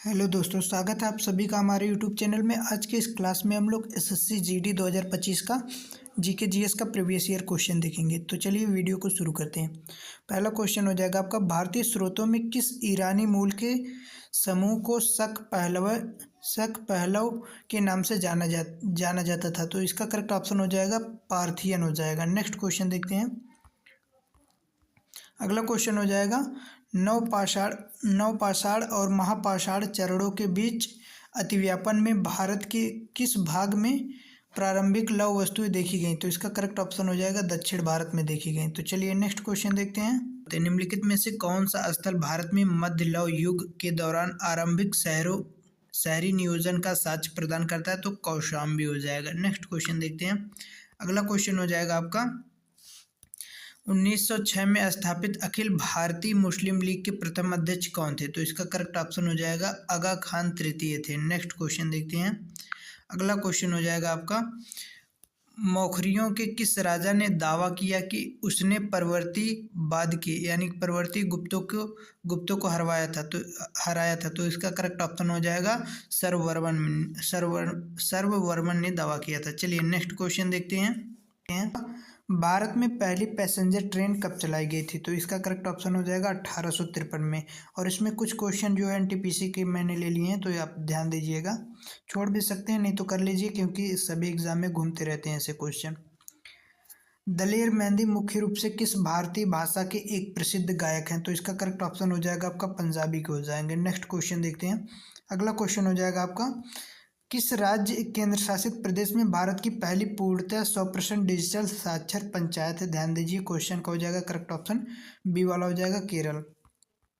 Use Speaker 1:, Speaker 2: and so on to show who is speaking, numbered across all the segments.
Speaker 1: Hello दोस्तों, स्वागत है आप सभी का हमारे यूट्यूब चैनल में। आज के इस क्लास में हम लोग एसएससी जीडी 2025 का जीके जीएस का प्रीवियस ईयर क्वेश्चन देखेंगे। तो चलिए वीडियो को शुरू करते हैं। पहला क्वेश्चन हो जाएगा आपका, भारतीय स्रोतों में किस ईरानी मूल के समूह को शक पहलव के नाम से जाना जाता था? तो इसका करेक्ट ऑप्शन हो जाएगा पार्थियन हो जाएगा। नेक्स्ट क्वेश्चन देखते हैं। अगला क्वेश्चन हो जाएगा, नवपाषाण और महापाषाण चरणों के बीच अतिव्यापन में भारत के किस भाग में प्रारंभिक लौह वस्तुएं देखी गई? तो इसका करेक्ट ऑप्शन हो जाएगा दक्षिण भारत में देखी गई। तो चलिए नेक्स्ट क्वेश्चन देखते हैं। तो निम्नलिखित में से कौन सा स्थल भारत में मध्य लौह युग के दौरान आरंभिक शहरी नियोजन का साक्ष्य प्रदान करता है? तो कौशाम्बी हो जाएगा। नेक्स्ट क्वेश्चन देखते हैं। अगला क्वेश्चन हो जाएगा आपका, 1906 में स्थापित अखिल भारतीय मुस्लिम लीग के प्रथम अध्यक्ष कौन थे? तो इसका करेक्ट ऑप्शन हो जाएगा आगा खान तृतीय थे। नेक्स्ट क्वेश्चन देखते हैं। अगला क्वेश्चन हो जाएगा आपका, मौखरियों के किस राजा ने दावा किया कि उसने परवर्तीवाद के यानी परवर्ती गुप्तों को हराया था? तो इसका करेक्ट ऑप्शन हो जाएगा सर्ववर्मन ने दावा किया था। चलिए नेक्स्ट क्वेश्चन देखते हैं। भारत में पहली पैसेंजर ट्रेन कब चलाई गई थी? तो इसका करेक्ट ऑप्शन हो जाएगा 1853 में। और इसमें कुछ क्वेश्चन जो है एनटीपीसी के मैंने ले लिए हैं, तो आप ध्यान दीजिएगा। छोड़ भी सकते हैं, नहीं तो कर लीजिए, क्योंकि सभी एग्जाम में घूमते रहते हैं ऐसे क्वेश्चन। दलेर मेहंदी मुख्य रूप से किस भारतीय भाषा के एक प्रसिद्ध गायक हैं? तो इसका करेक्ट ऑप्शन हो जाएगा आपका पंजाबी के हो जाएंगे। नेक्स्ट क्वेश्चन देखते हैं। अगला क्वेश्चन हो जाएगा आपका, किस राज्य केंद्र शासित प्रदेश में भारत की पहली पूर्णतः 100% डिजिटल साक्षर पंचायत है? ध्यान दीजिए, क्वेश्चन का हो जाएगा करेक्ट ऑप्शन बी वाला हो जाएगा केरल।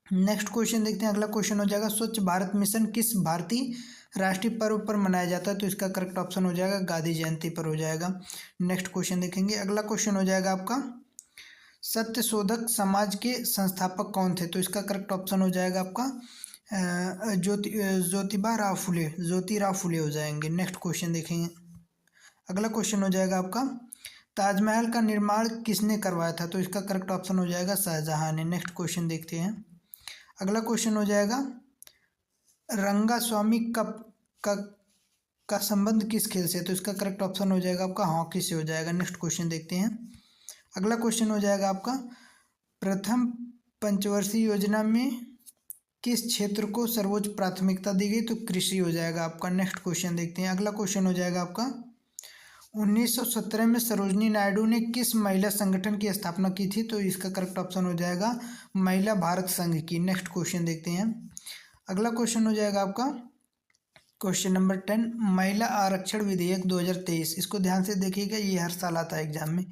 Speaker 1: नेक्स्ट क्वेश्चन देखते हैं। अगला क्वेश्चन हो जाएगा, स्वच्छ भारत मिशन किस भारतीय राष्ट्रीय पर्व पर मनाया जाता है? तो इसका करेक्ट ऑप्शन हो जाएगा गांधी जयंती पर हो जाएगा। नेक्स्ट क्वेश्चन देखेंगे। अगला क्वेश्चन हो जाएगा आपका, सत्यशोधक समाज के संस्थापक कौन थे? तो इसका करेक्ट ऑप्शन हो जाएगा आपका ज्योतिराव फुले हो जाएंगे। नेक्स्ट क्वेश्चन देखेंगे। अगला क्वेश्चन हो जाएगा आपका, ताजमहल का निर्माण किसने करवाया था? तो इसका करेक्ट ऑप्शन हो जाएगा शाहजहां ने। नेक्स्ट क्वेश्चन देखते हैं। अगला क्वेश्चन हो जाएगा, रंगास्वामी कप का संबंध किस खेल से? तो इसका करेक्ट ऑप्शन हो जाएगा आपका हॉकी से हो जाएगा। नेक्स्ट क्वेश्चन देखते हैं। अगला क्वेश्चन हो जाएगा आपका, प्रथम पंचवर्षीय योजना में किस क्षेत्र को सर्वोच्च प्राथमिकता दी गई? तो कृषि हो जाएगा आपका। नेक्स्ट क्वेश्चन देखते हैं। अगला क्वेश्चन हो जाएगा आपका, 1917 में सरोजनी नायडू ने किस महिला संगठन की स्थापना की थी? तो इसका करेक्ट ऑप्शन हो जाएगा महिला भारत संघ की। नेक्स्ट क्वेश्चन देखते हैं। अगला क्वेश्चन हो जाएगा आपका क्वेश्चन नंबर 10, महिला आरक्षण विधेयक 2023, इसको ध्यान से देखिएगा, ये हर साल आता है एग्जाम में,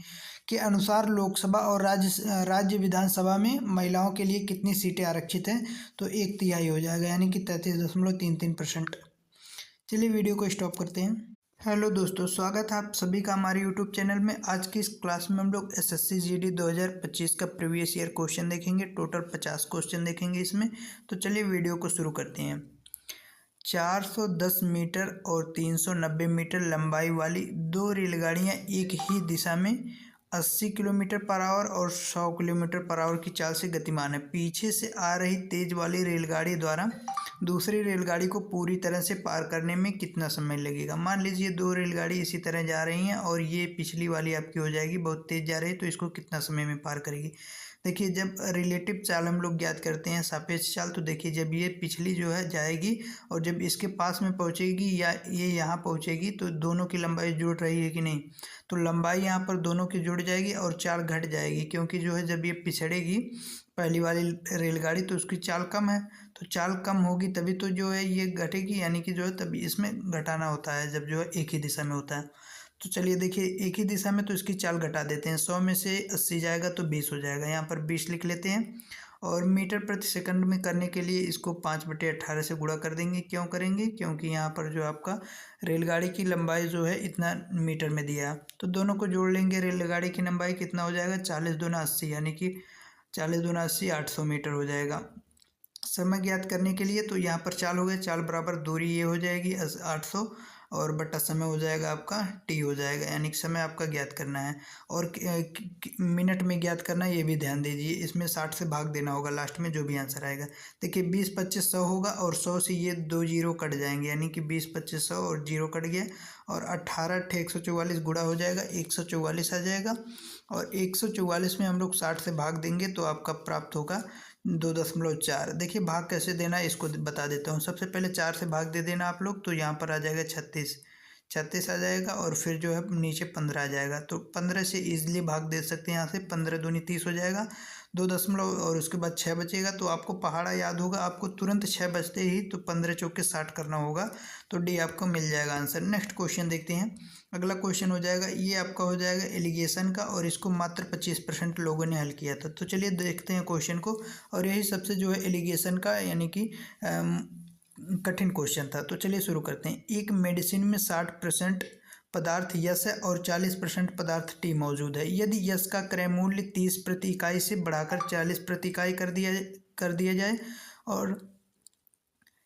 Speaker 1: के अनुसार लोकसभा और राज्य विधानसभा में महिलाओं के लिए कितनी सीटें आरक्षित हैं? तो 1/3 हो जाएगा, यानी कि 33.33%। चलिए वीडियो को स्टॉप करते हैं। हेलो दोस्तों, स्वागत है आप सभी का हमारे यूट्यूब चैनल में। आज की इस क्लास में हम लोग एसएससी जीडी 2025 का प्रीवियस ईयर क्वेश्चन देखेंगे। टोटल 50 क्वेश्चन देखेंगे इसमें। तो चलिए वीडियो को शुरू करते हैं। 410 मीटर और 390 मीटर लंबाई वाली दो रेलगाड़ियां एक ही दिशा में 80 किलोमीटर पर आवर और 100 किलोमीटर पर आवर की चाल से गतिमान है। पीछे से आ रही तेज वाली रेलगाड़ी द्वारा दूसरी रेलगाड़ी को पूरी तरह से पार करने में कितना समय लगेगा? मान लीजिए दो रेलगाड़ी इसी तरह जा रही हैं और ये पिछली वाली आपकी हो जाएगी, बहुत तेज़ जा रही है, तो इसको कितना समय में पार करेगी? देखिए, जब रिलेटिव चाल हम लोग ज्ञात करते हैं, सापेक्ष चाल, तो देखिए जब ये पिछली जो है जाएगी और जब इसके पास में पहुंचेगी या ये यहाँ पहुंचेगी, तो दोनों की लंबाई जुड़ रही है कि नहीं? तो लंबाई यहाँ पर दोनों की जुड़ जाएगी और चाल घट जाएगी, क्योंकि जो है जब ये पिछड़ेगी पहली वाली रेलगाड़ी तो उसकी चाल कम है, तो चाल कम होगी तभी तो जो है ये घटेगी, यानी कि जो है तभी इसमें घटाना होता है जब जो है एक ही दिशा में होता है। तो चलिए देखिए, एक ही दिशा में तो इसकी चाल घटा देते हैं। 100 में से 80 जाएगा तो 20 हो जाएगा, यहाँ पर 20 लिख लेते हैं। और मीटर प्रति सेकंड में करने के लिए इसको 5/18 से गुणा कर देंगे। क्यों करेंगे? क्योंकि यहाँ पर जो आपका रेलगाड़ी की लंबाई जो है इतना मीटर में दिया, तो दोनों को जोड़ लेंगे। रेलगाड़ी की लंबाई कितना हो जाएगा? 40 दूना 80, यानी कि 40 दूना 80 800 मीटर हो जाएगा। समय ज्ञात करने के लिए तो यहाँ पर चाल हो गया, चाल बराबर दूरी ये हो जाएगी 800, और बटा समय हो जाएगा आपका टी हो जाएगा, यानी कि समय आपका ज्ञात करना है। और मिनट में ज्ञात करना है, ये भी ध्यान दीजिए। इसमें 60 से भाग देना होगा लास्ट में जो भी आंसर आएगा। देखिए 20 25 100 होगा और 100 से ये 2 जीरो कट जाएंगे, यानी कि 20 25 100 और जीरो कट गया। और 18 × 144 गुणा हो जाएगा, 144 आ जाएगा। और 144 में हम लोग 60 से भाग देंगे तो आपका प्राप्त होगा 2.4। देखिए भाग कैसे देना है इसको बता देता हूँ। सबसे पहले 4 से भाग दे देना आप लोग, तो यहाँ पर आ जाएगा 36 आ जाएगा। और फिर जो है नीचे 15 आ जाएगा, तो 15 से ईजिली भाग दे सकते हैं। यहाँ से 15 दूनी 30 हो जाएगा, 2 दशमलव और उसके बाद 6 बचेगा। तो आपको पहाड़ा याद होगा, आपको तुरंत 6 बचते ही तो 15 चौके 60 करना होगा, तो डी आपको मिल जाएगा आंसर। नेक्स्ट क्वेश्चन देखते हैं। अगला क्वेश्चन हो जाएगा, ये आपका हो जाएगा एलिगेशन का, और इसको मात्र 25% लोगों ने हल किया था। तो चलिए देखते हैं क्वेश्चन को। और यही सबसे जो है एलिगेशन का यानी कि कठिन क्वेश्चन था। तो चलिए शुरू करते हैं। एक मेडिसिन में 60% पदार्थ यस है और 40% पदार्थ टी मौजूद है। यदि यस का क्रय मूल्य 30 प्रति इकाई से बढ़ाकर 40 प्रति इकाई कर दिया जाए और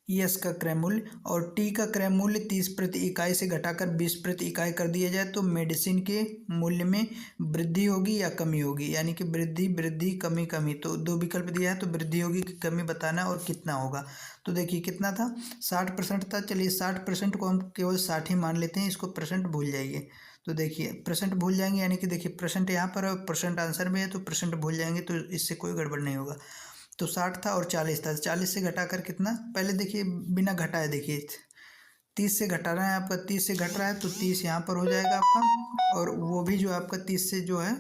Speaker 1: यस का क्रय मूल्य और टी का क्रय मूल्य 30 प्रति इकाई से घटाकर 20 प्रति इकाई कर दिया जाए, तो मेडिसिन के मूल्य में वृद्धि होगी या कमी होगी, यानी कि वृद्धि वृद्धि कमी कमी। तो दो विकल्प दिया है, तो वृद्धि होगी कि कमी बताना और कितना होगा। तो देखिए कितना था, 60% था। चलिए 60% को हम केवल 60 ही मान लेते हैं, इसको परसेंट भूल जाइए। तो देखिए परसेंट भूल जाएंगे, यानी कि देखिए परसेंट यहाँ पर है, परसेंट आंसर में है, तो परसेंट भूल जाएंगे, तो इससे कोई गड़बड़ नहीं होगा। तो 60 था और 40 था, 40 से घटाकर कितना, पहले देखिए बिना घटाए देखिए 30 से घटा रहा है आपका, 30 से घट रहा है तो 30 यहाँ पर हो जाएगा आपका, और वो भी जो आपका 30 से जो है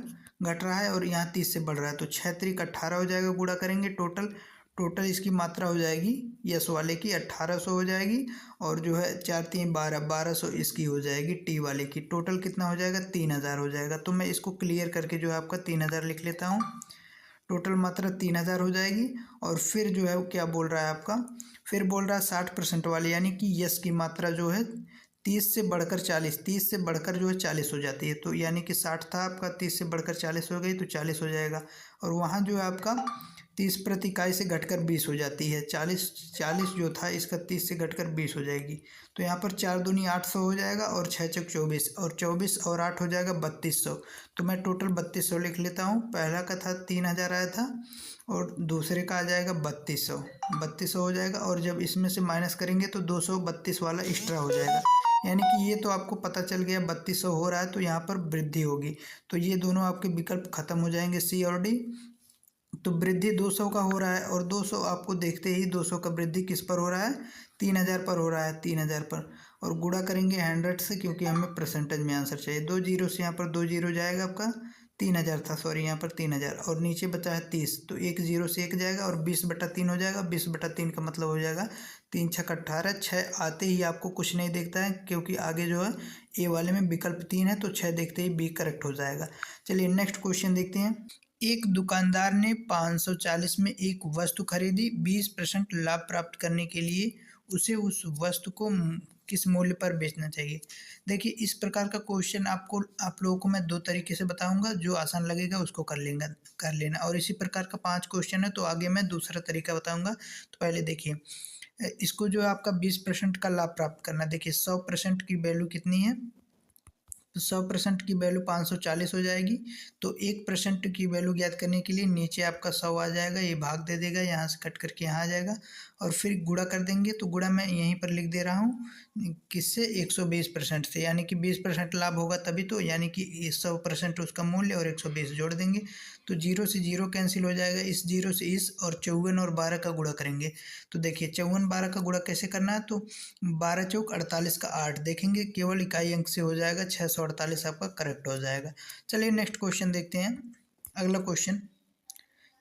Speaker 1: घट रहा है और यहाँ 30 से बढ़ रहा है, तो 6 3 18 हो जाएगा। गुणा करेंगे टोटल इसकी मात्रा हो जाएगी यस वाले की 1800 हो जाएगी, और जो है 4 3 12 1200 इसकी हो जाएगी टी वाले की। टोटल कितना हो जाएगा, 3000 हो जाएगा। तो मैं इसको क्लियर करके जो है आपका 3000 लिख लेता हूँ। टोटल मात्रा 3000 हो जाएगी। और फिर जो है क्या बोल रहा है आपका, फिर बोल रहा है 60% वाले, यानी कि यस की मात्रा जो है 30 से बढ़कर 40, 30 से बढ़कर जो है 40 हो जाती है। तो यानी कि 60 था आपका, 30 से बढ़कर 40 हो गई तो 40 हो जाएगा। और वहाँ जो है आपका 30 प्रति इकाई से घटकर 20 हो जाती है। 40 जो था इसका 30 से घटकर 20 हो जाएगी। तो यहाँ पर 4 दूनी 800 हो जाएगा और 6 चौक 24, और 24 और 8 हो जाएगा 3200। तो मैं टोटल 3200 लिख लेता हूँ। पहला का था 3000 आया था और दूसरे का आ जाएगा 3200 हो जाएगा। और जब इसमें से माइनस करेंगे तो 232 वाला एक्स्ट्रा हो जाएगा, यानी कि ये तो आपको पता चल गया 3200 हो रहा है, तो यहाँ पर वृद्धि होगी। तो ये दोनों आपके विकल्प खत्म हो जाएंगे, सी और डी। तो वृद्धि 200 का हो रहा है, और 200 आपको देखते ही 200 का वृद्धि किस पर हो रहा है, 3000 पर हो रहा है, 3000 पर। और गुणा करेंगे 100 से, क्योंकि हमें परसेंटेज में आंसर चाहिए। 2 जीरो से यहाँ पर 2 जीरो जाएगा आपका, 3000 था सॉरी, यहाँ पर 3000, और नीचे बचा है 30, तो 1 जीरो से 1 जाएगा और 20/3 हो जाएगा। 20/3 का मतलब हो जाएगा 3 6 18। 6 आते ही आपको कुछ नहीं देखता है, क्योंकि आगे जो है ए वाले में विकल्प 3 है, तो 6 देखते ही बी करेक्ट हो जाएगा। चलिए नेक्स्ट क्वेश्चन देखते हैं। एक दुकानदार ने 540 में एक वस्तु खरीदी। 20% लाभ प्राप्त करने के लिए उसे उस वस्तु को किस मूल्य पर बेचना चाहिए। देखिए इस प्रकार का क्वेश्चन आप लोगों को मैं 2 तरीके से बताऊंगा, जो आसान लगेगा उसको कर लेना। और इसी प्रकार का 5 क्वेश्चन है, तो आगे मैं दूसरा तरीका बताऊंगा। तो पहले देखिए इसको जो है आपका 20% का लाभ प्राप्त करना। देखिए 100% की वैल्यू कितनी है, तो 100% की वैल्यू 540 हो जाएगी। तो 1% की वैल्यू ज्ञात करने के लिए नीचे आपका 100 आ जाएगा, ये भाग दे देगा, यहाँ से कट करके यहाँ आ जाएगा, और फिर गुणा कर देंगे। तो गुणा मैं यहीं पर लिख दे रहा हूँ, किससे, 120% से, यानी कि 20% लाभ होगा तभी तो, यानी कि 100% उसका मूल्य और 120 जोड़ देंगे, तो 0 से 0 कैंसिल हो जाएगा, इस 0 से इस, और 54 और 12 का गुणा करेंगे। तो देखिए 54 12 का गुणा कैसे करना है, तो 12 चौक 48 का 8 देखेंगे, केवल इकाई अंक से हो जाएगा, 648 आपका करेक्ट हो जाएगा। चलिए नेक्स्ट क्वेश्चन देखते हैं। अगला क्वेश्चन,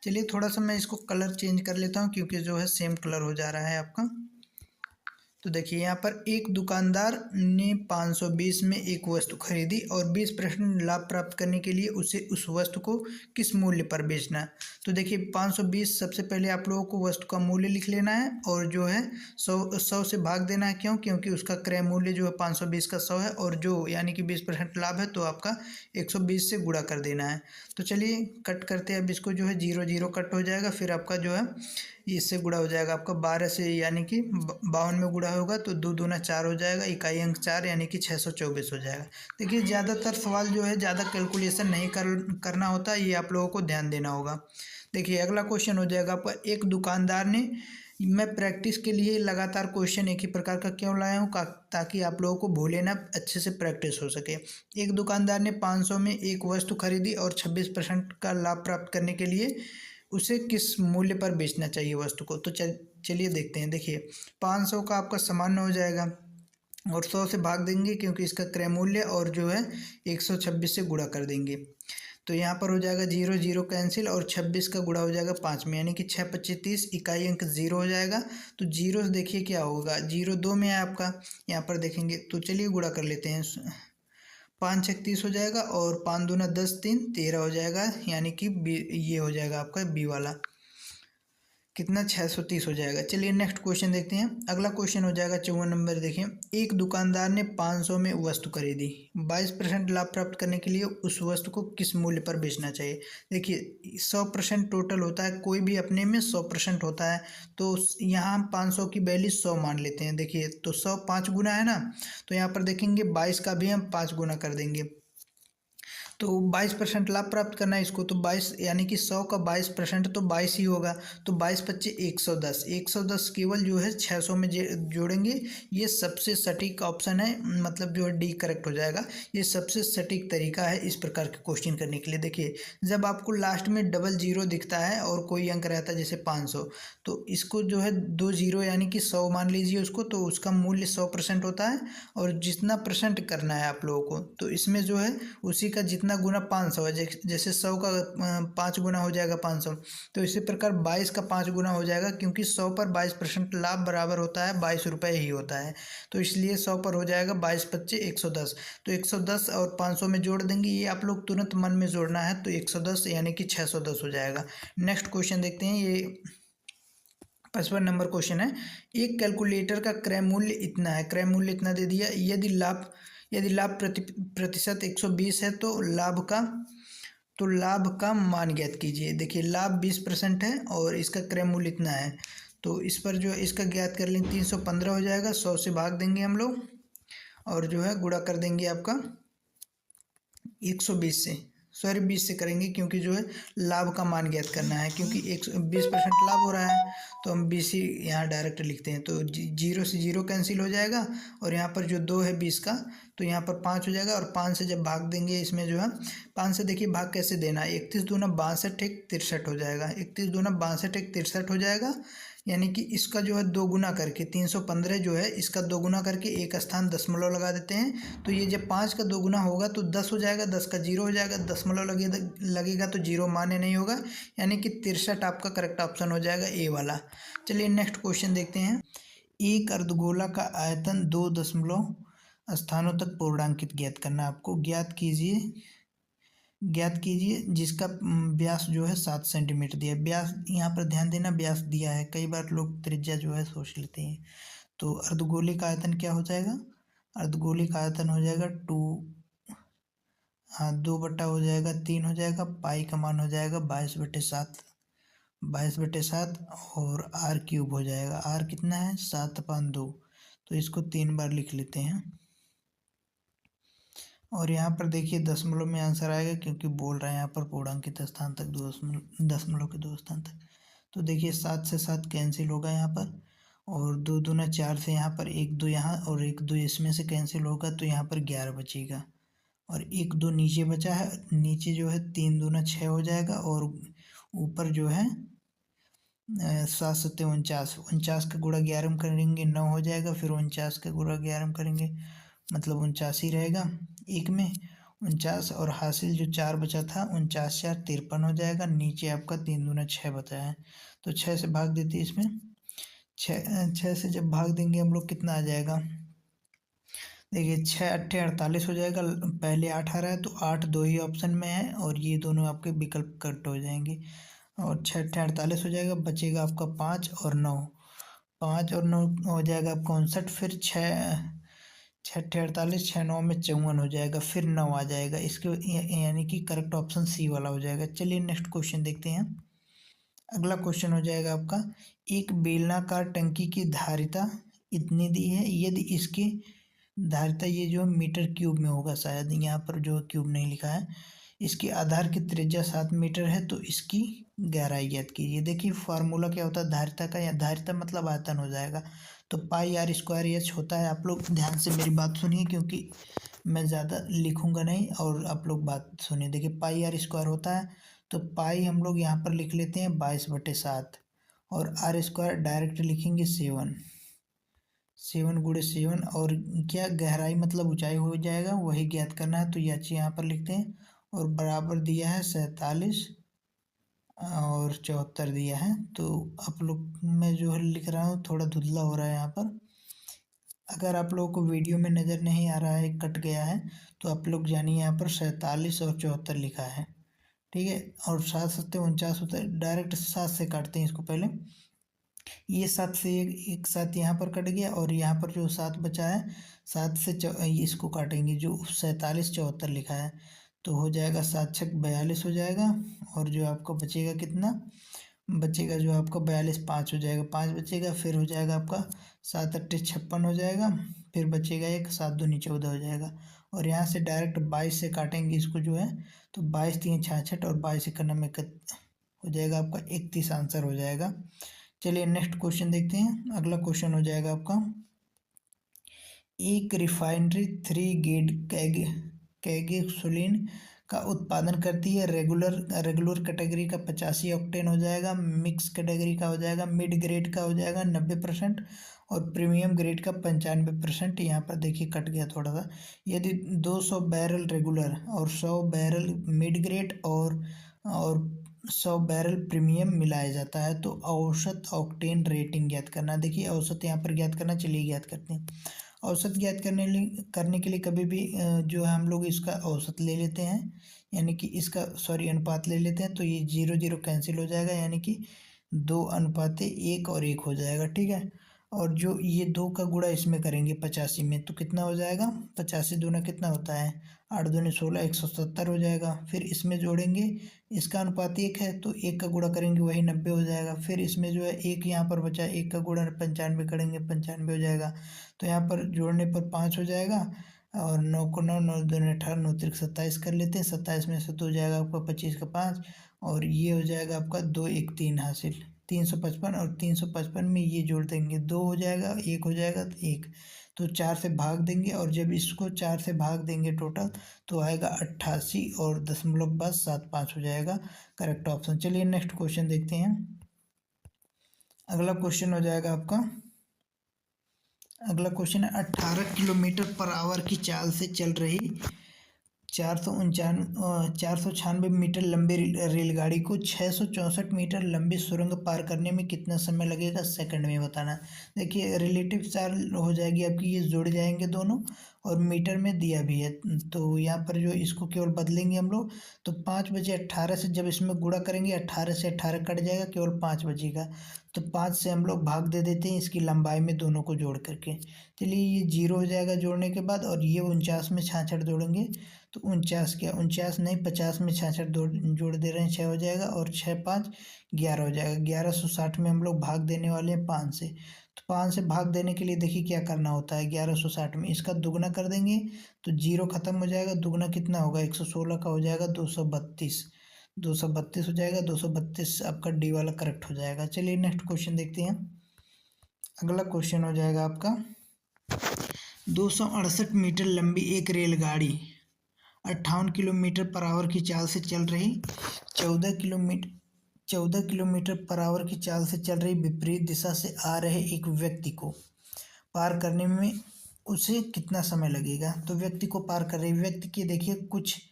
Speaker 1: चलिए थोड़ा सा मैं इसको कलर चेंज कर लेता हूँ, क्योंकि जो है सेम कलर हो जा रहा है आपका। तो देखिए यहाँ पर एक दुकानदार ने 520 में एक वस्तु खरीदी और 20% लाभ प्राप्त करने के लिए उसे उस वस्तु को किस मूल्य पर बेचना है। तो देखिए 520, सबसे पहले आप लोगों को वस्तु का मूल्य लिख लेना है, और जो है 100 से भाग देना है। क्यों, क्योंकि उसका क्रय मूल्य जो है 520 का 100 है, और जो यानी कि 20% लाभ है, तो आपका 120 से गुणा कर देना है। तो चलिए कट करते हैं अब इसको, जो है 0 0 कट हो जाएगा, फिर आपका जो है इससे गुणा हो जाएगा आपका 12 से, यानी कि 52 में गुणा होगा तो 2 दूना 4 हो जाएगा, इकाई अंक 4 यानी कि 624 हो जाएगा। देखिए ज़्यादातर सवाल जो है ज़्यादा कैलकुलेशन नहीं करना होता, ये आप लोगों को ध्यान देना होगा। देखिए अगला क्वेश्चन हो जाएगा आपका, एक दुकानदार ने, मैं प्रैक्टिस के लिए लगातार क्वेश्चन एक ही प्रकार का क्यों लाया हूँ, ताकि आप लोगों को भूले ना, अच्छे से प्रैक्टिस हो सके। एक दुकानदार ने 500 में एक वस्तु खरीदी और 26% का लाभ प्राप्त करने के लिए उसे किस मूल्य पर बेचना चाहिए वस्तु को। तो चलिए देखते हैं। देखिए 500 का आपका सामान्य हो जाएगा और 100 से भाग देंगे क्योंकि इसका क्रय मूल्य, और जो है 126 से गुणा कर देंगे। तो यहाँ पर हो जाएगा 0 0 कैंसिल और 26 का गुणा हो जाएगा 5 में, यानी कि 6 25 30, इकाई अंक 0 हो जाएगा। तो जीरो से देखिए क्या होगा, 0 2 में है आपका, यहाँ पर देखेंगे तो चलिए गुणा कर लेते हैं। 5 6 30 हो जाएगा और 5 दूना 10 3 13 हो जाएगा, यानी कि ये हो जाएगा आपका बी वाला, कितना 630 हो जाएगा। चलिए नेक्स्ट क्वेश्चन देखते हैं। अगला क्वेश्चन हो जाएगा 54 नंबर। देखिए एक दुकानदार ने 500 में वस्तु खरीदी, 22% लाभ प्राप्त करने के लिए उस वस्तु को किस मूल्य पर बेचना चाहिए। देखिए 100% टोटल होता है, कोई भी अपने में 100% होता है, तो यहाँ हम 500 की वैल्यू 100 मान लेते हैं। देखिए तो 100 5 गुना है ना, तो यहाँ पर देखेंगे 22 का भी हम 5 गुना कर देंगे, तो 22% लाभ प्राप्त करना है इसको, तो 22 यानी कि 100 का 22% तो 22 ही होगा। तो 22 25 110, 110 केवल जो है 600 में जोड़ेंगे। ये सबसे सटीक ऑप्शन है, मतलब जो है डी करेक्ट हो जाएगा। ये सबसे सटीक तरीका है इस प्रकार के क्वेश्चन करने के लिए। देखिए जब आपको लास्ट में डबल जीरो दिखता है और कोई अंक रहता है जैसे 500, तो इसको जो है 2 जीरो यानी कि 100 मान लीजिए उसको, तो उसका मूल्य 100% होता है। और जितना परसेंट करना है आप लोगों को, तो इसमें जो है उसी का जितना गुना 500 है, जैसे 100 का 5 गुना हो जाएगा 500, तो इसी प्रकार 22 का 5 गुना हो जाएगा, क्योंकि 100 पर 22% लाभ बराबर होता है 22 रुपये ही होता है। तो इसलिए 100 पर हो जाएगा 22 25 110, तो 110 और 500 में जोड़ देंगे, ये आप लोग तुरंत मन में जोड़ना है, तो 110 यानी कि 610 हो जाएगा। नेक्स्ट क्वेश्चन देखते हैं। ये 55 नंबर क्वेश्चन है। एक कैलकुलेटर का क्रय मूल्य इतना है, क्रय मूल्य इतना दे दिया, यदि लाभ प्रतिशत 120 है तो लाभ का मान ज्ञात कीजिए। देखिए लाभ 20% है और इसका क्रय मूल्य इतना है, तो इस पर जो इसका ज्ञात कर लेंगे 315 हो जाएगा। 100 से भाग देंगे हम लोग और जो है गुणा कर देंगे आपका 120 से, सॉरी 20 से करेंगे, क्योंकि जो है लाभ का मान ज्ञात करना है, क्योंकि 20% लाभ हो रहा है, तो हम 20 ही यहाँ डायरेक्ट लिखते हैं। तो 0 से 0 कैंसिल हो जाएगा और यहाँ पर जो 2 है 20 का, तो यहाँ पर 5 हो जाएगा और 5 से जब भाग देंगे इसमें जो है 5 से देखिए भाग कैसे देना है, 31 दूना 62 एक 63 हो जाएगा, 31 दूना 62 एक 63 हो जाएगा, यानी कि इसका जो है 2 गुना करके 315 जो है इसका 2 गुना करके एक स्थान दशमलव लगा देते हैं। तो ये जब 5 का 2 गुना होगा तो 10 हो जाएगा, 10 का 0 हो जाएगा, दशमलव लगेगा तो 0 मान्य नहीं होगा, यानी कि 63 आपका करेक्ट ऑप्शन हो जाएगा ए वाला। चलिए नेक्स्ट क्वेश्चन देखते हैं। एक अर्धगोला का आयतन 2 दशमलव स्थानों तक पूर्णांकित ज्ञात करना, आपको ज्ञात कीजिए जिसका व्यास जो है 7 सेंटीमीटर दिया है। व्यास यहाँ पर ध्यान देना, व्यास दिया है, कई बार लोग त्रिज्या जो है सोच लेते हैं। तो अर्धगोले का आयतन क्या हो जाएगा, अर्धगोले का आयतन हो जाएगा 2 बट्टा हो जाएगा 3 हो जाएगा, पाई का मान हो जाएगा 22/7 और आर क्यूब हो जाएगा। आर कितना है 7/2, तो इसको 3 बार लिख लेते हैं। और यहाँ पर देखिए दशमलव में आंसर आएगा, क्योंकि बोल रहे हैं यहाँ पर पूर्णांकित स्थान तक दशमलव के 2 स्थान तक। तो देखिए 7 से 7 कैंसिल होगा यहाँ पर, और 2 दूना 4 से यहाँ पर 1 2 यहाँ और 1 2 इसमें से कैंसिल होगा, तो यहाँ पर 11 बचेगा और 1 2 नीचे बचा है, नीचे जो है 3 दूना 6 हो जाएगा और ऊपर जो है 7 7 49, 49 का गुणा 11 में करेंगे 9 हो जाएगा, फिर 49 का गुणा 11 में करेंगे मतलब 49 ही रहेगा एक में 49, और हासिल जो 4 बचा था 49 4 53 हो जाएगा। नीचे आपका 3 दूना 6 बचा है, तो 6 से भाग देते हैं इसमें, 6 से जब भाग देंगे हम लोग कितना आ जाएगा, देखिए 6 8 48 हो जाएगा। पहले 8 आ रहा है तो 8 दो ही ऑप्शन में है और ये दोनों आपके विकल्प कट हो जाएंगे, और 6 8 48 हो जाएगा, बचेगा आपका 5 और 9, 5 और 9 हो जाएगा आपका 59, फिर 6 6 48 6 9 में 54 हो जाएगा, फिर 9 आ जाएगा इसके, यानी कि करेक्ट ऑप्शन सी वाला हो जाएगा। चलिए नेक्स्ट क्वेश्चन देखते हैं। अगला क्वेश्चन हो जाएगा आपका, एक बेलनाकार टंकी की धारिता इतनी दी है, यदि इसकी धारिता ये जो मीटर क्यूब में होगा, शायद यहाँ पर जो क्यूब नहीं लिखा है, इसके आधार की त्रिज्या 7 मीटर है तो इसकी गहराई ज्ञात कीजिए। देखिए फार्मूला क्या होता है धारिता का, या धारिता मतलब आयतन हो जाएगा, तो पाई आर स्क्वायर एच होता है। आप लोग ध्यान से मेरी बात सुनिए क्योंकि मैं ज़्यादा लिखूंगा नहीं और आप लोग बात सुनिए। देखिए पाई आर स्क्वायर होता है, तो पाई हम लोग यहाँ पर लिख लेते हैं 22/7, और आर स्क्वायर डायरेक्ट लिखेंगे 7, 7 × 7, और क्या गहराई मतलब ऊंचाई हो जाएगा, वही ज्ञात करना है, तो यह चीज़ यहाँ पर लिखते हैं। और बराबर दिया है 47 और 74 दिया है। तो आप लोग, मैं जो है लिख रहा हूँ थोड़ा धुंधला हो रहा है यहाँ पर, अगर आप लोगों को वीडियो में नज़र नहीं आ रहा है, कट गया है, तो आप लोग जानिए यहाँ पर 47 और 74 लिखा है, ठीक है। और 7×7 = 49 होता है, डायरेक्ट 7 से काटते हैं इसको पहले, ये 7 से एक साथ यहाँ पर कट गया, और यहाँ पर जो 7 बचा है, 7 से इसको काटेंगे, जो 47 74 लिखा है, तो हो जाएगा 7×6 = 42 हो जाएगा। और जो आपका बचेगा कितना बचेगा, जो आपका 42 5 हो जाएगा, 5 बचेगा, फिर हो जाएगा आपका 7×8 = 56 हो जाएगा, फिर बचेगा एक, 7×2 = 14 हो जाएगा। और यहाँ से डायरेक्ट 22 से काटेंगे इसको जो है, तो 22×3 = 66 और 22×1 = 91 हो जाएगा आपका 31 आंसर हो जाएगा। चलिए नेक्स्ट क्वेश्चन देखते हैं। अगला क्वेश्चन हो जाएगा आपका, एक रिफाइनरी 3 गैसोलीन का उत्पादन करती है। रेगुलर कैटेगरी का 85 ऑक्टेन हो जाएगा, मिक्स कैटेगरी का हो जाएगा, मिड ग्रेड का हो जाएगा 90%, और प्रीमियम ग्रेड का 95%। यहाँ पर देखिए कट गया थोड़ा सा। यदि 200 बैरल रेगुलर और 100 बैरल मिड ग्रेड और 100 बैरल प्रीमियम मिलाया जाता है तो औसत ऑक्टेन रेटिंग ज्ञात करना। देखिए औसत यहाँ पर ज्ञात करना, चलिए ज्ञात करते हैं। औसत ज्ञात करने के लिए कभी भी जो है हम लोग इसका औसत ले लेते हैं, यानी कि इसका सॉरी अनुपात ले लेते हैं, तो ये 0 0 कैंसिल हो जाएगा, यानी कि 2:1 और 1 हो जाएगा, ठीक है। और जो ये 2 का गुणा इसमें करेंगे 85 में, तो कितना हो जाएगा, 85 दूना कितना होता है, 8×2 = 16, 170 हो जाएगा। फिर इसमें जोड़ेंगे, इसका अनुपात 1 है तो 1 का गुणा करेंगे वही 90 हो जाएगा। फिर इसमें जो है 1 यहाँ पर बचा, 1 का गुणा 95 करेंगे, 95 हो जाएगा। तो यहाँ पर जोड़ने पर 5 हो जाएगा, और 9 को 9, 9×2 = 18, 9×3 = 27 कर लेते हैं। 27 में से 2 जाएगा आपका 25 का 5, और ये हो जाएगा आपका 2 1 3 हासिल 355, और 355 में ये जोड़ देंगे, 2 हो जाएगा, 1 हो जाएगा, 1, तो 4 से भाग देंगे, और जब इसको 4 से भाग देंगे टोटल, तो आएगा 88 और 0.75 हो जाएगा करेक्ट ऑप्शन। चलिए नेक्स्ट क्वेश्चन देखते हैं। अगला क्वेश्चन हो जाएगा आपका, अगला क्वेश्चन है 18 किलोमीटर पर आवर की चाल से चल रही 496 मीटर लंबी रेलगाड़ी को 664 मीटर लंबी सुरंग पार करने में कितना समय लगेगा, सेकंड में बताना। देखिए रिलेटिव चाल हो जाएगी आपकी, ये जुड़ जाएंगे दोनों, और मीटर में दिया भी है, तो यहाँ पर जो इसको केवल बदलेंगे हम लोग, तो 5/18 से जब इसमें गुणा करेंगे 18 से 18 कट जाएगा, केवल 5 बचेगा, तो 5 से हम लोग भाग दे देते हैं इसकी लंबाई में दोनों को जोड़ करके। चलिए ये 0 हो जाएगा जोड़ने के बाद, और ये 49 में 66 जोड़ेंगे, तो 49 क्या 49 नहीं 50 में 66 जोड़ दे रहे हैं, 6 हो जाएगा, और 6 5 11 हो जाएगा। 1160 में हम लोग भाग देने वाले हैं 5 से, तो 5 से भाग देने के लिए देखिए क्या करना होता है, 1160 में इसका दुगना कर देंगे, तो 0 खत्म हो जाएगा, दुगना कितना होगा 116 का हो जाएगा 232, 232 हो जाएगा, 232 आपका डी वाला करेक्ट हो जाएगा। चलिए नेक्स्ट क्वेश्चन देखते हैं। अगला क्वेश्चन हो जाएगा आपका, 268 मीटर लंबी एक रेलगाड़ी 58 किलोमीटर पर आवर की चाल से चल रही 14 किलोमीटर पर आवर की चाल से चल रही विपरीत दिशा से आ रहे एक व्यक्ति को पार करने में उसे कितना समय लगेगा। तो व्यक्ति को पार कर रहे व्यक्ति की देखिए कुछ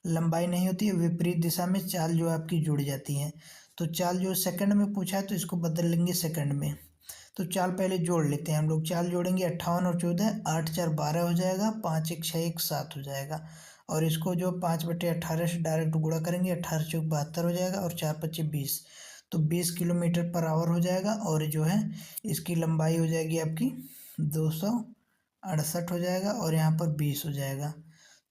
Speaker 1: लंबाई नहीं होती है, विपरीत दिशा में चाल जो आपकी जुड़ जाती है। तो चाल जो सेकंड में पूछा है तो इसको बदल लेंगे सेकंड में। तो चाल पहले जोड़ लेते हैं हम लोग, चाल जोड़ेंगे 58 और 14, 8 4 12 हो जाएगा, 5 1 6 1 7 हो जाएगा, और इसको जो 5/18 से डायरेक्ट गुणा करेंगे 18 × 4 = 72 हो जाएगा, और 4 5 20, तो 20 किलोमीटर पर आवर हो जाएगा। और जो है इसकी लंबाई हो जाएगी आपकी 268 हो जाएगा, और यहाँ पर 20 हो जाएगा।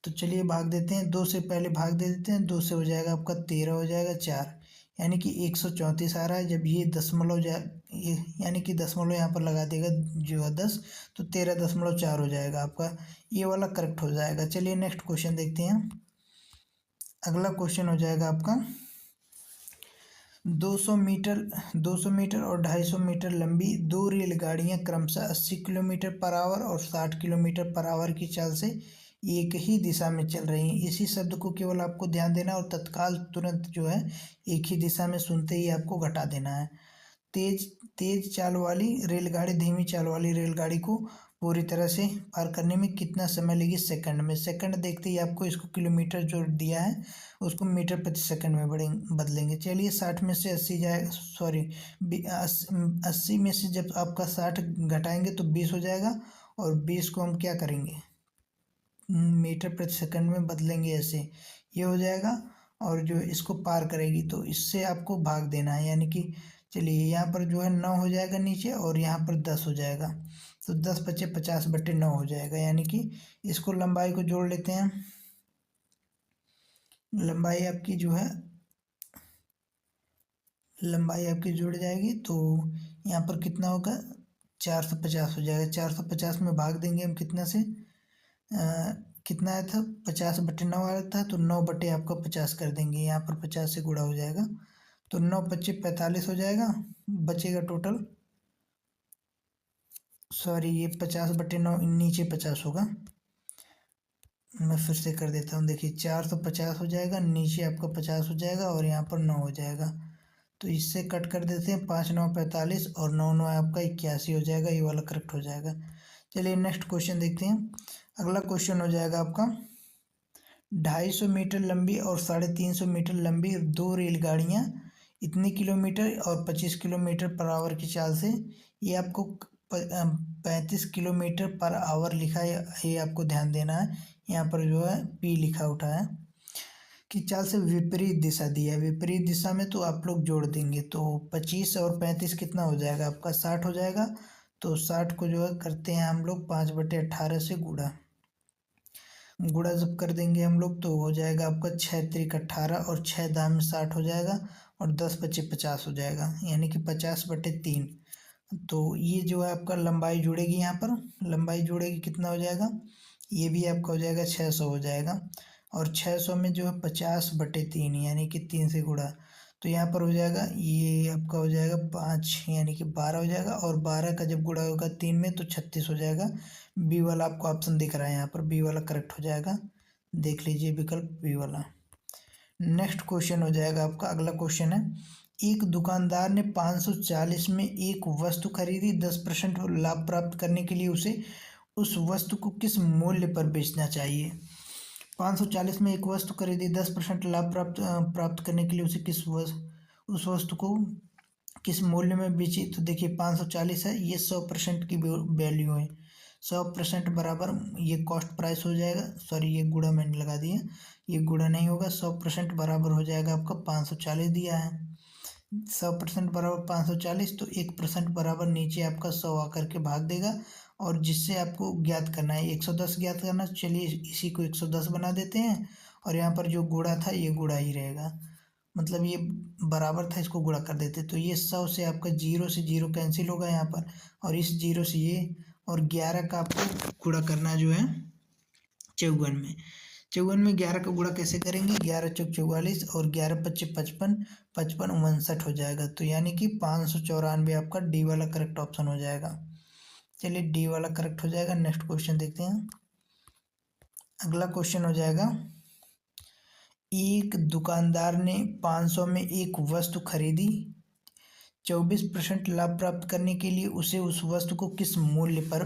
Speaker 1: तो चलिए भाग देते हैं, 2 से पहले भाग दे देते हैं, 2 से हो जाएगा आपका 13 हो जाएगा 4, यानी कि 134 आ रहा है। जब ये दशमलव ये यानी कि दशमलव यहाँ पर लगा देगा जो है 10, तो 13.4 हो जाएगा आपका, ये वाला करेक्ट हो जाएगा। चलिए नेक्स्ट क्वेश्चन देखते हैं। अगला क्वेश्चन हो जाएगा आपका 200 मीटर और 250 मीटर लंबी दो रेलगाड़ियां क्रमशः 80 किलोमीटर पर आवर और 60 किलोमीटर पर आवर की चाल से एक ही दिशा में चल रही हैं। इसी शब्द को केवल आपको ध्यान देना और तत्काल तुरंत जो है एक ही दिशा में सुनते ही आपको घटा देना है। तेज तेज चाल वाली रेलगाड़ी धीमी चाल वाली रेलगाड़ी को पूरी तरह से पार करने में कितना समय लगी सेकंड में। सेकंड देखते ही आपको इसको किलोमीटर जो दिया है उसको मीटर प्रति सेकंड में बदलेंगे। चलिए 60 में से 80 जाए, सॉरी 80 में से जब आपका 60 घटाएंगे तो 20 हो जाएगा, और 20 को हम क्या करेंगे मीटर प्रति सेकंड में बदलेंगे, ऐसे ये हो जाएगा। और जो इसको पार करेगी तो इससे आपको भाग देना है, यानी कि चलिए यहाँ पर जो है 9 हो जाएगा नीचे और यहाँ पर 10 हो जाएगा, तो 10 बचे 50/9 हो जाएगा। यानी कि इसको लंबाई को जोड़ लेते हैं। लंबाई आपकी जुड़ जाएगी, तो यहाँ पर कितना होगा 450 हो जाएगा। 450 में भाग देंगे हम कितना से, कितना आया था 50/9 आया था, तो 9 बटे आपका 50 कर देंगे, यहाँ पर 50 से गुणा हो जाएगा, तो 9 25 45 हो जाएगा। बचेगा टोटल, सॉरी ये 50/9 नीचे 50 होगा, मैं फिर से कर देता हूँ। देखिए 450 हो जाएगा, नीचे आपका 50 हो जाएगा और यहाँ पर 9 हो जाएगा, तो इससे कट कर देते हैं। 5 9 45 और 9 9 आपका 81 हो जाएगा, ये वाला करेक्ट हो जाएगा। चलिए नेक्स्ट क्वेश्चन देखते हैं। अगला क्वेश्चन हो जाएगा आपका 250 मीटर लंबी और 350 मीटर लंबी दो रेलगाड़ियाँ इतने किलोमीटर और 25 किलोमीटर पर आवर की चाल से, ये आपको 35 किलोमीटर पर आवर लिखा है, ये आपको ध्यान देना है। यहाँ पर जो है पी लिखा उठा है कि चाल से विपरीत दिशा दी है। विपरीत दिशा में तो आप लोग जोड़ देंगे, तो 25 और 35 कितना हो जाएगा आपका 60 हो जाएगा। तो 60 को जो है करते हैं हम लोग 5/18 से गुणा जब कर देंगे हम लोग तो हो जाएगा आपका 6 त्रिक 18 और 6 दाम 60 हो जाएगा और 10 बचे 50 हो जाएगा, यानी कि 50/3। तो ये जो है आपका लंबाई जुड़ेगी, यहाँ पर लंबाई जुड़ेगी कितना हो जाएगा, ये भी आपका हो जाएगा 600 हो जाएगा, और 600 में जो है 50/3 यानी कि 3 से गुणा, तो यहाँ पर हो जाएगा ये आपका हो जाएगा 5 यानी कि 12 हो जाएगा, और 12 का जब गुणा होगा 3 में तो 36 हो जाएगा। बी वाला आपको ऑप्शन दिख रहा है यहाँ पर, बी वाला करेक्ट हो जाएगा, देख लीजिए विकल्प बी वाला। नेक्स्ट क्वेश्चन हो जाएगा आपका, अगला क्वेश्चन है एक दुकानदार ने 540 में एक वस्तु खरीदी, 10% लाभ प्राप्त करने के लिए उसे उस वस्तु को किस मूल्य पर बेचना चाहिए। 540 में एक वस्तु खरीदी, 10% लाभ प्राप्त करने के लिए उसे उस वस्तु को किस मूल्य में बेची। तो देखिए 540 है, ये 100% की वैल्यू है, 100% बराबर ये कॉस्ट प्राइस हो जाएगा, सॉरी ये गुणा मैंने लगा दिया, ये गुणा नहीं होगा, 100% बराबर हो जाएगा आपका 540 दिया है, 100% बराबर 540, तो 1% बराबर नीचे आपका 100 आकर के भाग देगा, और जिससे आपको ज्ञात करना है 110 ज्ञात करना। चलिए इसी को 110 बना देते हैं, और यहाँ पर जो गुणा था ये गुणा ही रहेगा, मतलब ये बराबर था इसको गुणा कर देते, तो ये 100 से आपका 0 से 0 कैंसिल होगा यहाँ पर, और इस 0 से ये, और 11 का आपको गुणा करना जो है 54 में 11 का गुणा कैसे करेंगे, 11 चौक 44 और 11 पच्चे 55, 55 59 हो जाएगा, तो यानी कि 594 आपका डी वाला करेक्ट ऑप्शन हो जाएगा। चलिए डी वाला करेक्ट हो जाएगा। नेक्स्ट क्वेश्चन देखते हैं। अगला क्वेश्चन हो जाएगा एक दुकानदार ने 500 में एक वस्तु खरीदी, 24% लाभ प्राप्त करने के लिए उसे उस वस्तु को किस मूल्य पर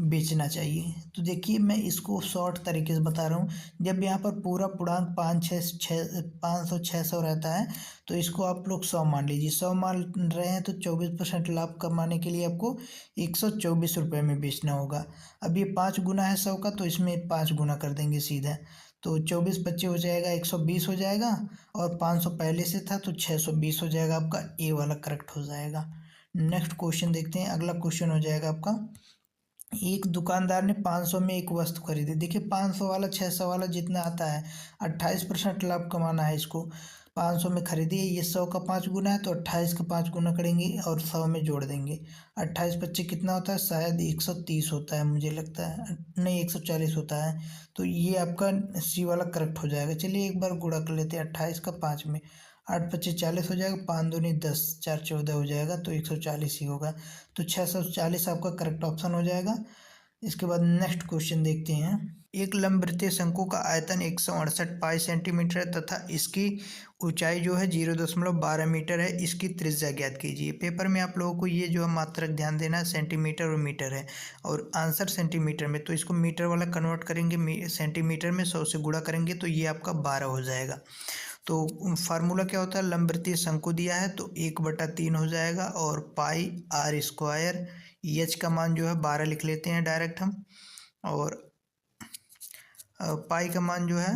Speaker 1: बेचना चाहिए। तो देखिए मैं इसको शॉर्ट तरीके से बता रहा हूँ। जब यहाँ पर पूरा पूर्णांक 500 600 रहता है तो इसको आप लोग 100 मान लीजिए, 100 मान रहे हैं तो 24% लाभ कमाने के लिए आपको 124 रुपये में बेचना होगा। अब ये 5 गुना है 100 का, तो इसमें 5 गुना कर देंगे सीधा, तो 24 25 हो जाएगा 120 हो जाएगा, और 500 पहले से था तो 620 हो जाएगा, आपका ए वाला करेक्ट हो जाएगा। नेक्स्ट क्वेश्चन देखते हैं। अगला क्वेश्चन हो जाएगा आपका एक दुकानदार ने 500 में एक वस्तु खरीदी। देखिए 500 वाला 600 वाला जितना आता है 28% लाभ कमाना है इसको, 500 में खरीदिए, ये 100 का 5 गुना है तो 28 का 5 गुना करेंगे और 100 में जोड़ देंगे। 28 पच्चीस कितना होता है, शायद 130 होता है मुझे लगता है, नहीं 140 होता है। तो ये आपका सी वाला करेक्ट हो जाएगा। चलिए एक बार गुणा कर लेते हैं 28 का 5 में। 8 पच्चीस 40 हो जाएगा, 5 दूनी 10, 4 14 हो जाएगा, तो 140 ही होगा। तो 640 आपका करेक्ट ऑप्शन हो जाएगा। इसके बाद नेक्स्ट क्वेश्चन देखते हैं। एक लंबवृत्तीय शंकु का आयतन 168 पाई सेंटीमीटर है तथा इसकी ऊंचाई जो है 0.12 मीटर है। इसकी त्रिज्या ज्ञात कीजिए। पेपर में आप लोगों को ये जो है मात्रक ध्यान देना है, सेंटीमीटर और मीटर है और आंसर सेंटीमीटर में, तो इसको मीटर वाला कन्वर्ट करेंगे सेंटीमीटर में, 100 से गुणा करेंगे तो ये आपका 12 हो जाएगा। तो फार्मूला क्या होता है, लंबवृत्तीय शंकु दिया है तो 1/3 हो जाएगा और पाई आर स्क्वायर, एच का मान जो है 12 लिख लेते हैं डायरेक्ट हम, और पाई का मान जो है,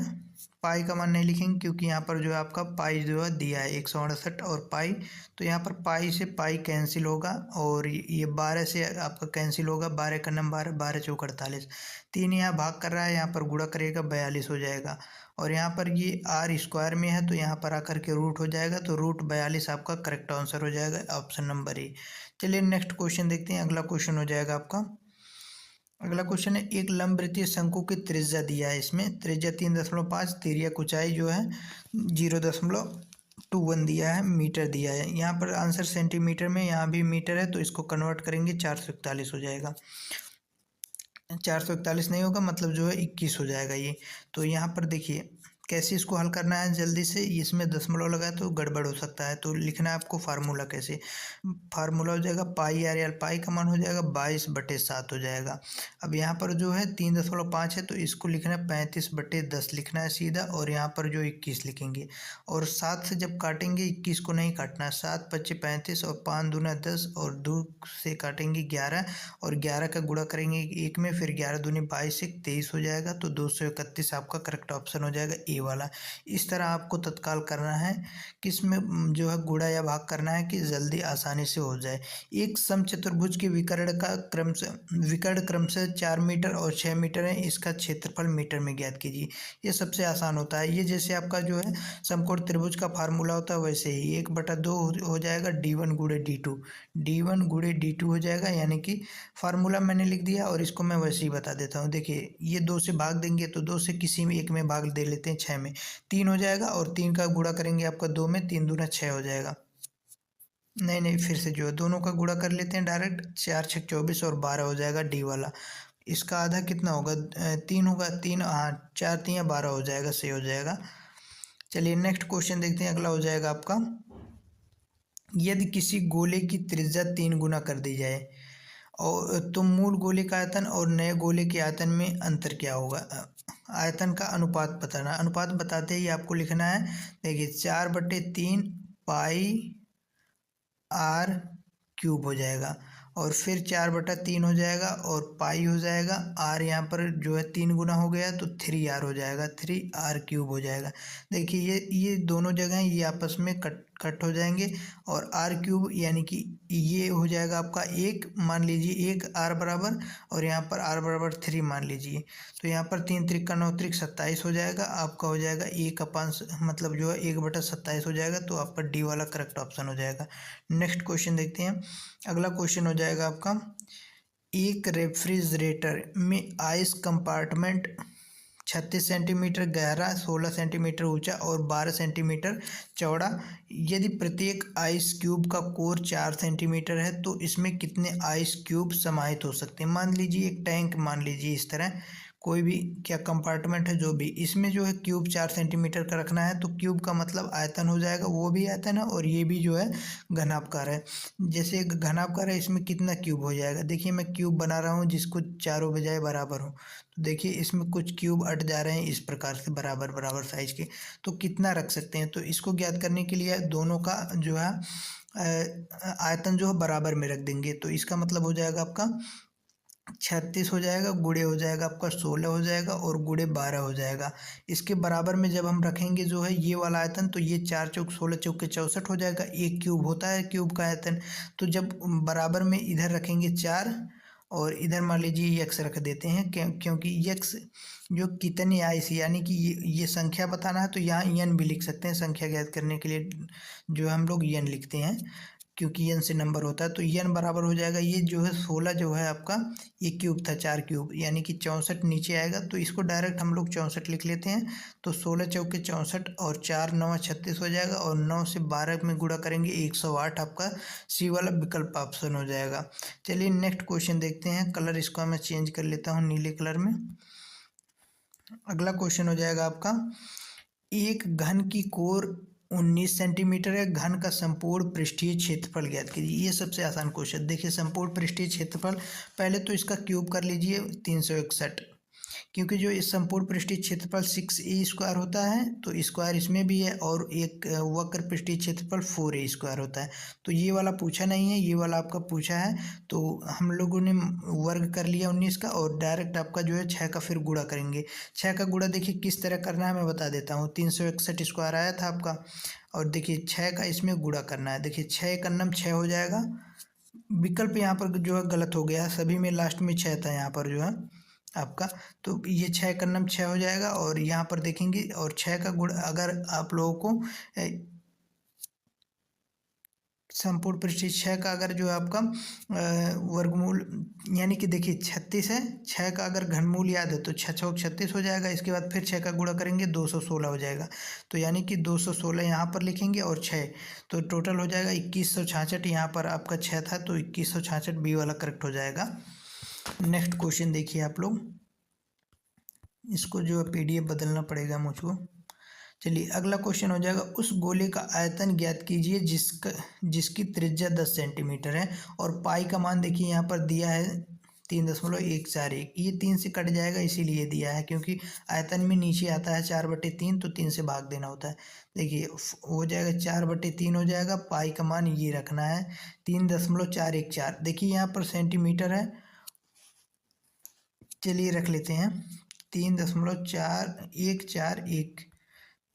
Speaker 1: पाई का मान नहीं लिखेंगे क्योंकि यहाँ पर जो है आपका पाई जो है दिया है 168 और पाई, तो यहाँ पर पाई से पाई कैंसिल होगा और ये 12 से आपका कैंसिल होगा। 12 का नंबर 12, 12 चौक 48, 3 यहाँ भाग कर रहा है, यहाँ पर गुणा करेगा 42 हो जाएगा। और यहाँ पर ये आर स्क्वायर में है तो यहाँ पर आकर के रूट हो जाएगा, तो रूट 42 आपका करेक्ट आंसर हो जाएगा, ऑप्शन नंबर ए। चलिए नेक्स्ट क्वेश्चन देखते हैं। अगला क्वेश्चन हो जाएगा आपका, अगला क्वेश्चन है, एक लंबवृत्तीय शंकु की त्रिज्या दिया है, इसमें त्रिज्या 3.5, तिर्यक ऊंचाई जो है 0.21 दिया है, मीटर दिया है। यहाँ पर आंसर सेंटीमीटर में, यहाँ भी मीटर है तो इसको कन्वर्ट करेंगे 441 हो जाएगा। 441 नहीं होगा, मतलब जो है 21 हो जाएगा ये। तो यहाँ पर देखिए कैसे इसको हल करना है जल्दी से, इसमें दशमलव लगाए तो गड़बड़ हो सकता है, तो लिखना है आपको फार्मूला कैसे। फार्मूला हो जाएगा पाई आर एल, पाई का मान हो जाएगा 22/7 हो जाएगा। अब यहाँ पर जो है 3.5 है तो इसको लिखना है 35/10 लिखना है सीधा, और यहाँ पर जो 21 लिखेंगे। और 7 से जब काटेंगे 21 को नहीं काटना है, 7 25 35 और 5 दूना 10 और 2 से काटेंगे 11 और 11 का गुणा करेंगे 1 में, फिर 11 दूनी 22 से 23 हो जाएगा, तो 231 आपका करेक्ट ऑप्शन हो जाएगा ए वाला। इस तरह आपको तत्काल करना है, किसमें जो है गुणा या भाग करना है कि जल्दी आसानी से हो जाए। एक समचतुर्भुज के विकर्ण क्रम से 4 मीटर और 6 मीटर है, इसका क्षेत्रफल मीटर में ज्ञात कीजिए। ये सबसे आसान होता है, ये जैसे आपका जो है समकोण त्रिभुज का फार्मूला होता है वैसे ही 1/2 हो जाएगा d1 गुणे d2, d1 गुणे d2 हो जाएगा, यानी कि फार्मूला मैंने लिख दिया और इसको मैं वैसे ही बता देता हूँ। देखिए ये 2 से भाग देंगे तो 2 से किसी में एक में भाग दे लेते हैं, 6 में 3 हो जाएगा, और 3 का गुणा करेंगे आपका 2 में, 3 दूना 6 हो जाएगा। नहीं नहीं, फिर से जो है दोनों का गुणा कर लेते हैं डायरेक्ट, 4 6 24 और 12 हो जाएगा डी वाला। इसका आधा कितना होगा, 3 होगा, 3 हाँ 4 3 12 हो जाएगा, सही हो जाएगा। चलिए नेक्स्ट क्वेश्चन देखते हैं। अगला हो जाएगा आपका, यदि किसी गोले की त्रिज्या 3 गुना कर दी जाए और तो मूल गोले का आयतन और नए गोले के आयतन में अंतर क्या होगा। आयतन का अनुपात बताना, अनुपात बताते ही आपको लिखना है, देखिए 4/3 पाई आर क्यूब हो जाएगा, और फिर 4/3 हो जाएगा और पाई हो जाएगा, आर यहाँ पर जो है 3 गुना हो गया तो 3r हो जाएगा, 3r क्यूब हो जाएगा। देखिए ये दोनों जगह ये आपस में कट हो जाएंगे, और आर क्यूब यानी कि ये हो जाएगा आपका 1, मान लीजिए 1 आर बराबर, और यहाँ पर आर बराबर 3 मान लीजिए, तो यहाँ पर 3 त्रिक का 9 त्रिक 27 हो जाएगा, आपका हो जाएगा 1/5, मतलब जो है 1/27 हो जाएगा, तो आपका डी वाला करेक्ट ऑप्शन हो जाएगा। नेक्स्ट क्वेश्चन देखते हैं। अगला क्वेश्चन हो जाएगा आपका, एक रेफ्रिजरेटर में आइस कंपार्टमेंट 36 सेंटीमीटर गहरा, 16 सेंटीमीटर ऊंचा और 12 सेंटीमीटर चौड़ा, यदि प्रत्येक आइस क्यूब का कोर 4 सेंटीमीटर है तो इसमें कितने आइस क्यूब समाहित हो सकते हैं। मान लीजिए एक टैंक, मान लीजिए इस तरह कोई भी क्या कंपार्टमेंट है जो भी, इसमें जो है क्यूब 4 सेंटीमीटर का रखना है, तो क्यूब का मतलब आयतन हो जाएगा, वो भी आयतन है और ये भी जो है घनाभकार है। जैसे घनाभकार है, इसमें कितना क्यूब हो जाएगा, देखिए मैं क्यूब बना रहा हूँ जिसको चारों बजाय बराबर हो, तो देखिए इसमें कुछ क्यूब अट जा रहे हैं इस प्रकार से बराबर बराबर साइज के, तो कितना रख सकते हैं। तो इसको ज्ञात करने के लिए दोनों का जो है आयतन जो है बराबर में रख देंगे, तो इसका मतलब हो जाएगा आपका 36 हो जाएगा, गुणे हो जाएगा आपका 16 हो जाएगा और गुणे 12 हो जाएगा। इसके बराबर में जब हम रखेंगे जो है ये वाला आयतन, तो ये 4 चौक 16 चौक के 64 हो जाएगा, एक क्यूब होता है क्यूब का आयतन। तो जब बराबर में इधर रखेंगे 4 और इधर मान लीजिए यक्स रख देते हैं क्योंकि यक्स जो कितनी आई सी यानी कि ये संख्या बताना है तो यहाँ यन भी लिख सकते हैं संख्या ज्ञात करने के लिए जो हम लोग यन लिखते हैं क्योंकि यन से नंबर होता है तो यन बराबर हो जाएगा ये जो है 16 जो है आपका ये क्यूब था 4 क्यूब यानी कि 64 नीचे आएगा तो इसको डायरेक्ट हम लोग 64 लिख लेते हैं तो 16 चौके 64 और 4 9 36 हो जाएगा और 9 से 12 में गुणा करेंगे 108 आपका सी वाला विकल्प ऑप्शन हो जाएगा। चलिए नेक्स्ट क्वेश्चन देखते हैं। कलर इसको मैं चेंज कर लेता हूँ नीले कलर में। अगला क्वेश्चन हो जाएगा आपका एक घन की कोर 19 सेंटीमीटर है। घन का संपूर्ण पृष्ठीय क्षेत्रफल ज्ञात कीजिए। ये सबसे आसान क्वेश्चन। देखिए संपूर्ण पृष्ठीय क्षेत्रफल पहले तो इसका क्यूब कर लीजिए 361 क्योंकि जो इस संपूर्ण पृष्ठीय क्षेत्रफल 6a² होता है तो स्क्वायर इसमें भी है और एक वक्र पृष्ठीय क्षेत्रफल 4a² होता है। तो ये वाला पूछा नहीं है, ये वाला आपका पूछा है तो हम लोगों ने वर्ग कर लिया 19 का और डायरेक्ट आपका जो है 6 का फिर गुणा करेंगे। 6 का गुणा देखिए किस तरह करना है मैं बता देता हूँ। 361 स्क्वायर आया था आपका और देखिए 6 का इसमें गुणा करना है। देखिए 6 एक अन्नम 6 हो जाएगा। विकल्प यहाँ पर जो है गलत हो गया, सभी में लास्ट में 6 था यहाँ पर जो है आपका, तो ये 6 का नम 6 हो जाएगा और यहाँ पर देखेंगे और 6 का गुण अगर आप लोगों को संपूर्ण पृष्ठीय 6 का अगर जो है आपका वर्गमूल यानी कि देखिए 36 है, 6 का अगर घनमूल याद है तो 6 छः 36 हो जाएगा। इसके बाद फिर 6 का गुणा करेंगे 216 हो जाएगा। तो यानी कि 216 यहाँ पर लिखेंगे और 6 तो टोटल हो जाएगा 2166। यहाँ पर आपका 6 था तो 2166 बी वाला करेक्ट हो जाएगा। नेक्स्ट क्वेश्चन देखिए आप लोग, इसको जो है पीडीएफ बदलना पड़ेगा मुझको। चलिए अगला क्वेश्चन हो जाएगा उस गोले का आयतन ज्ञात कीजिए जिसकी त्रिज्या 10 सेंटीमीटर है और पाई का मान देखिए यहाँ पर दिया है 3.141। ये 3 से कट जाएगा इसीलिए दिया है क्योंकि आयतन में नीचे आता है 4/3 तो 3 से भाग देना होता है। देखिए हो जाएगा 4/3 हो जाएगा। पाई का मान ये रखना है 3.414। देखिए यहाँ पर सेंटीमीटर है, चलिए रख लेते हैं 3.4141।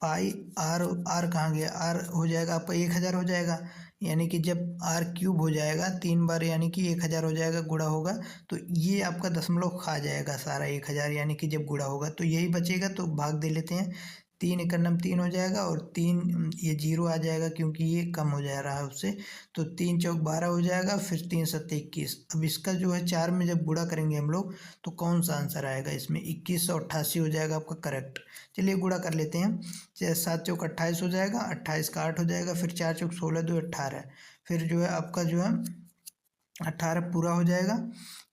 Speaker 1: पाई आर आर कहाँ गया, आर हो जाएगा आपका 1000 हो जाएगा यानी कि जब आर क्यूब हो जाएगा 3 बार यानी कि 1000 हो जाएगा गुणा होगा तो ये आपका दशमलव खा जाएगा सारा 1000 यानी कि जब गुणा होगा तो यही बचेगा तो भाग दे लेते हैं। 3 एक नम 3 हो जाएगा और 3 ये 0 आ जाएगा क्योंकि ये कम हो जा रहा है उससे तो 3 चौक 12 हो जाएगा फिर 3 सत्ते 21। अब इसका जो है 4 में जब गुणा करेंगे हम लोग तो कौन सा आंसर आएगा इसमें 2188 हो जाएगा आपका करेक्ट। चलिए गुणा कर लेते हैं। 7 चौक 28 हो जाएगा, 28 का 8 हो जाएगा, फिर 4 चौक 16 2 18 फिर जो है आपका जो है 18 पूरा हो जाएगा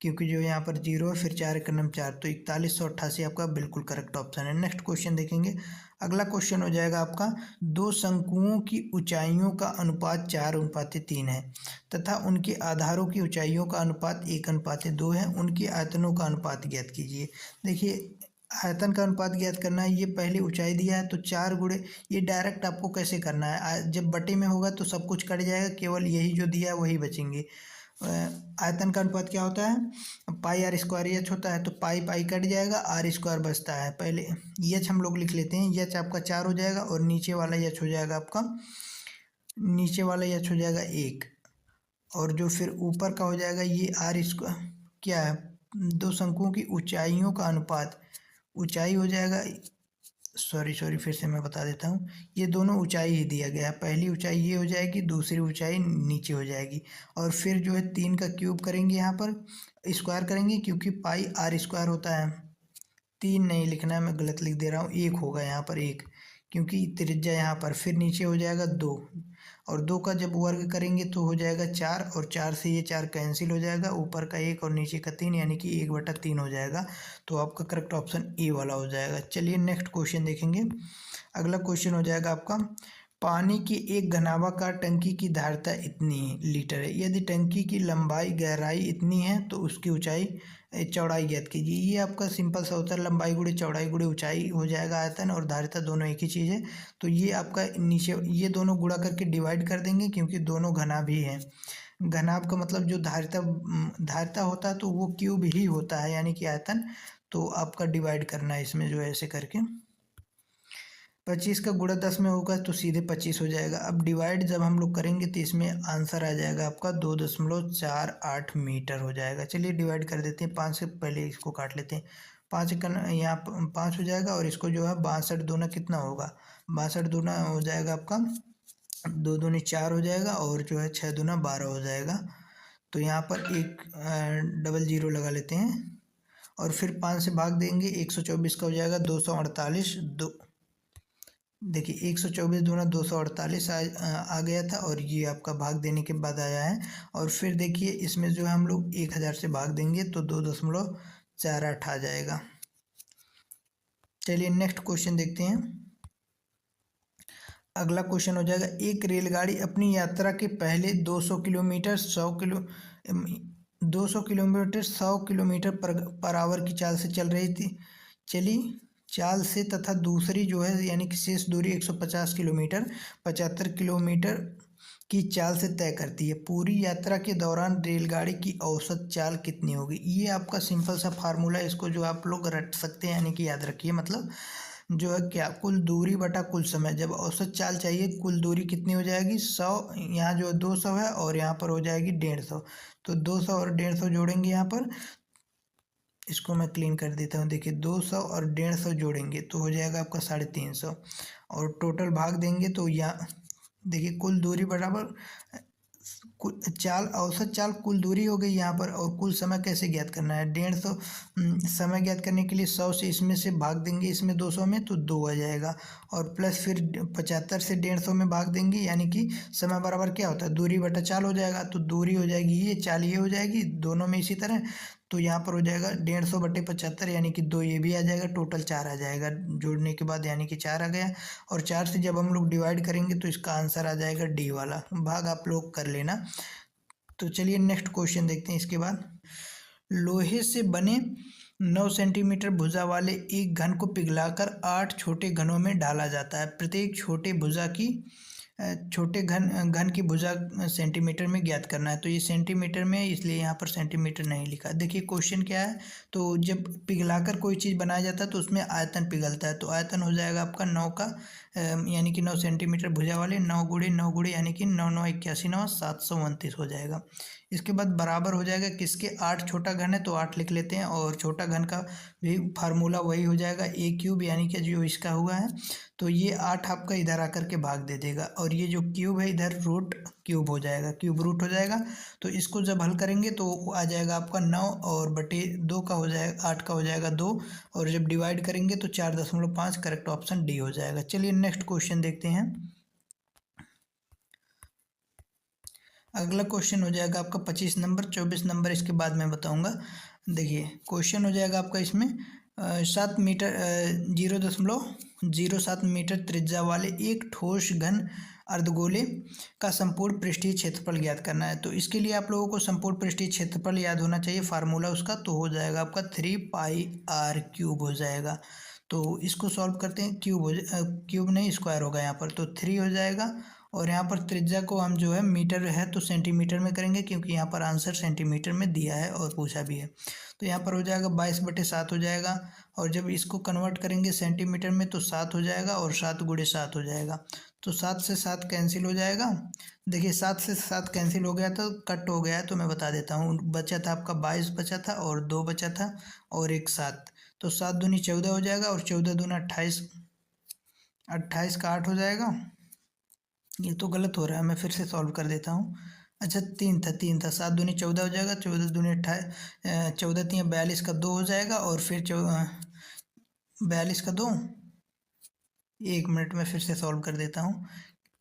Speaker 1: क्योंकि जो यहाँ पर 0 है फिर 4 एक नम 4 तो 4188 आपका बिल्कुल करेक्ट ऑप्शन है। नेक्स्ट क्वेश्चन देखेंगे। अगला क्वेश्चन हो जाएगा आपका दो शंकुओं की ऊंचाइयों का अनुपात 4:3 है तथा उनके आधारों की ऊंचाइयों का अनुपात 1:2 है। उनके आयतनों का अनुपात ज्ञात कीजिए। देखिए आयतन का अनुपात ज्ञात करना है। ये पहली ऊंचाई दिया है तो 4 गुणे ये डायरेक्ट आपको कैसे करना है, जब बटे में होगा तो सब कुछ कट जाएगा, केवल यही जो दिया है वही बचेंगे। आयतन का अनुपात क्या होता है पाई आर स्क्वायर एच होता है तो पाई पाई कट जाएगा आर स्क्वायर बचता है। पहले एच हम लोग लिख लेते हैं। एच आपका 4 हो जाएगा और नीचे वाला एच हो जाएगा आपका, नीचे वाला एच हो जाएगा 1 और जो फिर ऊपर का हो जाएगा ये आर स्क्वायर क्या है दो शंकुओं की ऊंचाइयों का अनुपात, ऊंचाई हो जाएगा सॉरी फिर से मैं बता देता हूँ। ये दोनों ऊंचाई ही दिया गया है, पहली ऊंचाई ये हो जाएगी दूसरी ऊंचाई नीचे हो जाएगी और फिर जो है 3 का क्यूब करेंगे यहाँ पर स्क्वायर करेंगे क्योंकि पाई आर स्क्वायर होता है। 3 नहीं लिखना है, मैं गलत लिख दे रहा हूँ, 1 होगा यहाँ पर 1 क्योंकि त्रिज्या यहाँ पर, फिर नीचे हो जाएगा 2 और 2 का जब वर्ग करेंगे तो हो जाएगा 4 और 4 से ये 4 कैंसिल हो जाएगा, ऊपर का 1 और नीचे का 3 यानी कि 1/3 हो जाएगा। तो आपका करेक्ट ऑप्शन ए वाला हो जाएगा। चलिए नेक्स्ट क्वेश्चन देखेंगे। अगला क्वेश्चन हो जाएगा आपका पानी की एक घनाभाकार टंकी की धारिता इतनी लीटर है। यदि टंकी की लंबाई गहराई इतनी है तो उसकी ऊंचाई चौड़ाई ज्ञात कीजिए। ये आपका सिंपल सा होता है, लंबाई गुणे चौड़ाई गुणे ऊंचाई हो जाएगा। आयतन और धारिता दोनों एक ही चीज़ है तो ये आपका नीचे ये दोनों गुणा करके डिवाइड कर देंगे क्योंकि दोनों घना भी है। घनाभ का मतलब जो धारिता होता है तो वो क्यूब ही होता है यानी कि आयतन, तो आपका डिवाइड करना है इसमें जो है ऐसे करके। 25 का गुणा 10 में होगा तो सीधे 25 हो जाएगा। अब डिवाइड जब हम लोग करेंगे तो इसमें आंसर आ जाएगा आपका 2.48 मीटर हो जाएगा। चलिए डिवाइड कर देते हैं, 5 से पहले इसको काट लेते हैं। 5 का यहाँ 5 हो जाएगा और इसको जो है 62 दूना कितना होगा, 62 दूना हो जाएगा आपका 2 दूनी 4 हो जाएगा और जो है 6 दूना 12 हो जाएगा। तो यहाँ पर एक डबल जीरो लगा लेते हैं और फिर 5 से भाग देंगे, 124 का हो जाएगा 248 दो। देखिए 124 दूना 248 आ गया था और ये आपका भाग देने के बाद आया है। और फिर देखिए इसमें जो है हम लोग 1000 से भाग देंगे तो 2.48 आ जाएगा। चलिए नेक्स्ट क्वेश्चन देखते हैं। अगला क्वेश्चन हो जाएगा, एक रेलगाड़ी अपनी यात्रा के पहले 200 किलोमीटर 100 किलोमीटर पर आवर की चाल से चल रही थी चली चाल से, तथा दूसरी जो है यानी कि शेष दूरी 150 किलोमीटर 75 किलोमीटर की चाल से तय करती है। पूरी यात्रा के दौरान रेलगाड़ी की औसत चाल कितनी होगी। ये आपका सिंपल सा फार्मूला है, इसको जो आप लोग रट सकते हैं यानी कि याद रखिए। मतलब जो है क्या, कुल दूरी बटा कुल समय। जब औसत चाल चाहिए कुल दूरी कितनी हो जाएगी 100, यहाँ जो 200 है और यहाँ पर हो जाएगी 150। तो 200 और 150 जोड़ेंगे यहाँ पर, इसको मैं क्लीन कर देता हूँ। देखिए 200 और 150 जोड़ेंगे तो हो जाएगा आपका 350 और टोटल भाग देंगे तो यहाँ देखिए कुल दूरी बराबर चाल, औसत चाल कुल दूरी हो गई यहाँ पर। और कुल समय कैसे ज्ञात करना है, 150 समय ज्ञात करने के लिए 100 से इसमें से भाग देंगे, इसमें 200 में तो 2 आ जाएगा और प्लस फिर 75 से 150 में भाग देंगे, यानी कि समय बराबर क्या होता है दूरी बटा चाल हो जाएगा। तो दूरी हो जाएगी ये, चाल ये हो जाएगी, दोनों में इसी तरह। तो यहाँ पर हो जाएगा 150 बटे 75 यानी कि 2 ये भी आ जाएगा, टोटल 4 आ जाएगा जोड़ने के बाद, यानी कि 4 आ गया। और 4 से जब हम लोग डिवाइड करेंगे तो इसका आंसर आ जाएगा डी वाला भाग, आप लोग कर लेना। तो चलिए नेक्स्ट क्वेश्चन देखते हैं। इसके बाद, लोहे से बने 9 सेंटीमीटर भुजा वाले एक घन को पिघलाकर 8 छोटे घनों में डाला जाता है। प्रत्येक छोटे घन की भुजा सेंटीमीटर में ज्ञात करना है। तो ये सेंटीमीटर में है इसलिए यहाँ पर सेंटीमीटर नहीं लिखा। देखिए क्वेश्चन क्या है, तो जब पिघलाकर कोई चीज़ बनाया जाता है तो उसमें आयतन पिघलता है। तो आयतन हो जाएगा आपका 9 का यानी कि 9 सेंटीमीटर भुजा वाले 9 गुणे 9 गुणे यानी कि 9 9 81 9 729 हो जाएगा। इसके बाद बराबर हो जाएगा किसके, 8 छोटा घन है तो 8 लिख लेते हैं और छोटा घन का भी फार्मूला वही हो जाएगा ए क्यूब, यानी कि जो इसका हुआ है तो ये 8 आपका इधर आकर के भाग दे देगा और ये जो क्यूब है इधर रूट क्यूब हो जाएगा, क्यूब रूट हो जाएगा। तो इसको जब हल करेंगे तो आ जाएगा आपका 9 और बटे 2 का हो जाएगा 8 का हो जाएगा 2 और जब डिवाइड करेंगे तो 4.5, करेक्ट ऑप्शन डी हो जाएगा। चलिए नेक्स्ट क्वेश्चन देखते हैं। अगला क्वेश्चन हो जाएगा आपका 25 नंबर, 24 नंबर इसके बाद मैं बताऊंगा। देखिए क्वेश्चन हो जाएगा आपका इसमें 7 मीटर 0.07 मीटर त्रिज्या वाले एक ठोस घन अर्धगोले का संपूर्ण पृष्ठीय क्षेत्रफल ज्ञात करना है। तो इसके लिए आप लोगों को संपूर्ण पृष्ठीय क्षेत्रफल याद होना चाहिए, फार्मूला उसका तो हो जाएगा आपका 3πr³ हो जाएगा। तो इसको सॉल्व करते हैं, क्यूब नहीं स्क्वायर होगा यहाँ पर, तो 3 हो जाएगा। और यहाँ पर त्रिज्या को हम जो है मीटर है तो सेंटीमीटर में करेंगे क्योंकि यहाँ पर आंसर सेंटीमीटर में दिया है और पूछा भी है। तो यहाँ पर हो जाएगा 22/7 हो जाएगा और जब इसको कन्वर्ट करेंगे सेंटीमीटर में तो 7 हो जाएगा और 7 गुणे 7 हो जाएगा। तो 7 से 7 कैंसिल हो जाएगा। देखिए 7 से 7 कैंसिल हो गया तो कट हो गया है, तो मैं बता देता हूँ। बचा था आपका 22 बचा था और 2 बचा था और एक 7, तो 7 दूनी 14 हो जाएगा और 14 दूना 28, 28 का 8 हो जाएगा। ये तो गलत हो रहा है, मैं फिर से सॉल्व कर देता हूँ। अच्छा 3 था 7 दूनी 14 हो जाएगा, 14 दूनी 28, 14 3 42 का 2 हो जाएगा और फिर 42 का 2, 1 मिनट में फिर से सॉल्व कर देता हूँ।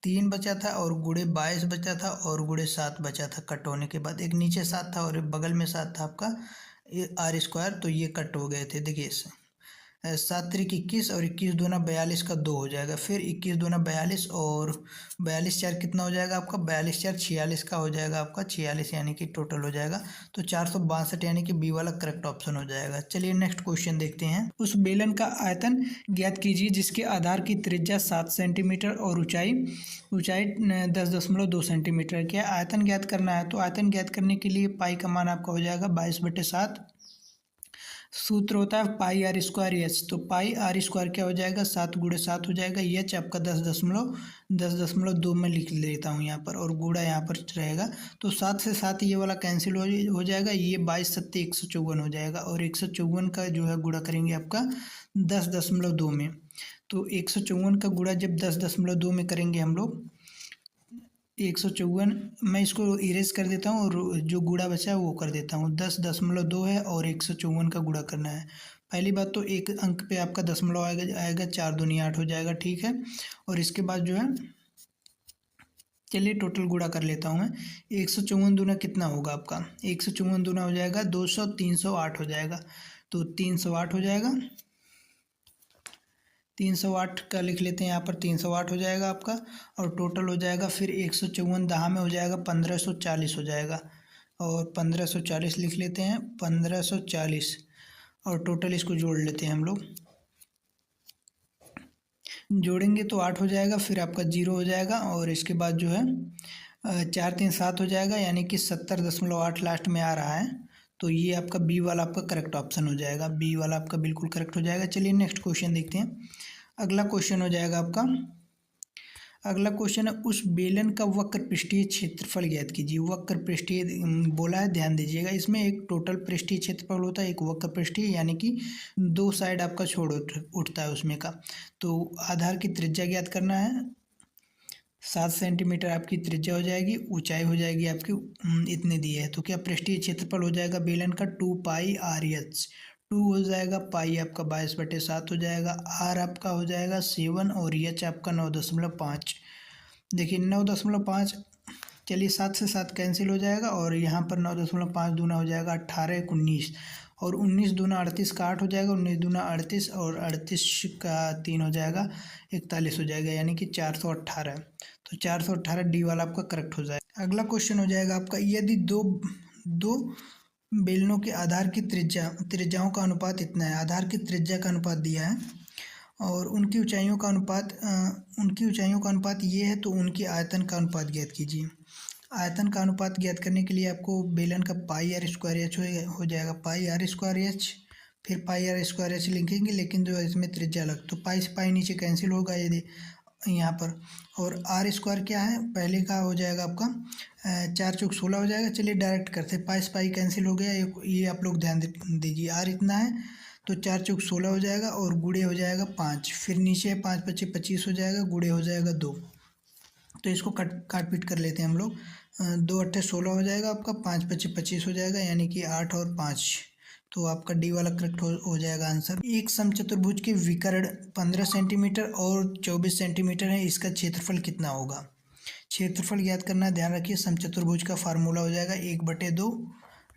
Speaker 1: 3 बचा था और गुणे 22 बचा था और गुणे 7 बचा था कट होने के बाद। एक नीचे 7 था और एक बगल में 7 था आपका r², तो ये कट हो गए थे। देखिए 7 त्रिक 21 और 21 दूना 42 का 2 हो जाएगा, फिर 21 दूना 42 और 42 4 कितना हो जाएगा आपका, 42 4 46 का हो जाएगा आपका 46, यानी कि टोटल हो जाएगा तो 462, यानी कि बी वाला करेक्ट ऑप्शन हो जाएगा। चलिए नेक्स्ट क्वेश्चन देखते हैं। उस बेलन का आयतन ज्ञात कीजिए जिसके आधार की त्रिज्या 7 सेंटीमीटर और ऊंचाई 10.2 सेंटीमीटर। क्या आयतन ज्ञात करना है, तो आयतन ज्ञात करने के लिए पाई का मान आपका हो जाएगा 22/7 सूत्र होता है पाई आर स्क्वायर एच। तो पाई आर स्क्वायर क्या हो जाएगा, 7 × 7 हो जाएगा। एच आपका 10.2 में लिख लेता हूँ यहाँ पर, और गुणा यहाँ पर रहेगा। तो 7 से 7 ये वाला कैंसिल हो जाएगा। ये 22×7 = 154 हो जाएगा, और 154 का जो है गुणा करेंगे आपका 10.2 में। तो 154 का गुणा जब 10.2 में करेंगे हम लोग, 154, मैं इसको इरेज कर देता हूँ और जो गुणा बचा है वो कर देता हूँ। 10.2 है और 154 का गुणा करना है। पहली बात तो एक अंक पे आपका दशमलव आएगा 4 दूनी 8 हो जाएगा, ठीक है। और इसके बाद जो है, चलिए टोटल गुणा कर लेता हूँ मैं। 154 दूना कितना होगा आपका, 154 दूना हो जाएगा 200, 308 हो जाएगा। तो 308 हो जाएगा, 308 का लिख लेते हैं यहाँ पर, 308 हो जाएगा आपका। और टोटल हो जाएगा फिर 154 दहा में हो जाएगा 1540 हो जाएगा, और 1540 लिख लेते हैं, 1540। और टोटल इसको जोड़ लेते हैं हम लोग, जोड़ेंगे तो 8 हो जाएगा, फिर आपका 0 हो जाएगा। और इसके बाद जो है 4 3 7 हो जाएगा, यानी कि 70.8 लास्ट में आ रहा है। तो ये आपका बी वाला आपका करेक्ट ऑप्शन हो जाएगा, बी वाला आपका बिल्कुल करेक्ट हो जाएगा। चलिए नेक्स्ट क्वेश्चन देखते हैं। अगला क्वेश्चन हो जाएगा आपका, अगला क्वेश्चन है, उस बेलन का वक्र पृष्ठीय क्षेत्रफल ज्ञात कीजिए। वक्र पृष्ठीय बोला है, ध्यान दीजिएगा। इसमें एक टोटल पृष्ठीय क्षेत्रफल होता है, एक वक्र पृष्ठीय, यानी कि 2 साइड आपका छोड़ उठता है उसमें का। तो आधार की त्रिज्या ज्ञात करना है। 7 सेंटीमीटर आपकी त्रिज्या हो जाएगी, ऊंचाई हो जाएगी आपकी इतने दिए है। तो क्या पृष्ठीय क्षेत्रफल हो जाएगा बेलन का 2πr/h। 2 हो जाएगा, पाई आपका 22/7 हो जाएगा, आर आपका हो जाएगा 7, और एच आपका 9.5। देखिए 9.5, चलिए 7 से 7 कैंसिल हो जाएगा, और यहाँ पर 9.5 दूना हो जाएगा 18 × 19, और 19 दूना 38 का 8 हो जाएगा, 19 दूना 38, और 38 का 3 हो जाएगा 41 हो जाएगा, यानी कि 418। तो 418 डी वाला आपका करेक्ट हो जाएगा। अगला क्वेश्चन हो जाएगा आपका, यदि दो बेलनों के आधार की त्रिज्याओं का अनुपात इतना है, आधार की त्रिज्या का अनुपात दिया है, और उनकी ऊंचाइयों का अनुपात ये है, तो उनकी आयतन का अनुपात ज्ञात कीजिए। आयतन का अनुपात ज्ञात करने के लिए आपको बेलन का पाई आर स्क्वायर एच हो जाएगा, पाई आर स्क्वायर एच, फिर पाई आर स्क्वायर एच लिखेंगे, लेकिन जो इसमें त्रिज्या अलग, तो पाई से पाई नीचे कैंसिल होगा यदि यहाँ पर। और आर स्क्वायर क्या है, पहले का हो जाएगा आपका 4 × 16 हो जाएगा। चलिए डायरेक्ट करते, पाई से पाई कैंसिल हो गया, ये आप लोग ध्यान दीजिए। आर इतना है, तो 4 × 16 हो जाएगा, और गुड़े हो जाएगा 5, फिर नीचे 5 × 25 25 हो जाएगा, गुड़े हो जाएगा 2। तो इसको काट पीट कर लेते हैं हम लोग। 2 × 8 = 16 हो जाएगा आपका, 5 × 25 25 हो जाएगा, यानी कि 8 और 5। तो आपका डी वाला करेक्ट हो जाएगा आंसर। एक समचतुर्भुज के विकर्ण 15 सेंटीमीटर और 24 सेंटीमीटर है, इसका क्षेत्रफल कितना होगा। क्षेत्रफल ज्ञात करना, ध्यान रखिए। समचतुर्भुज का फार्मूला हो जाएगा 1/2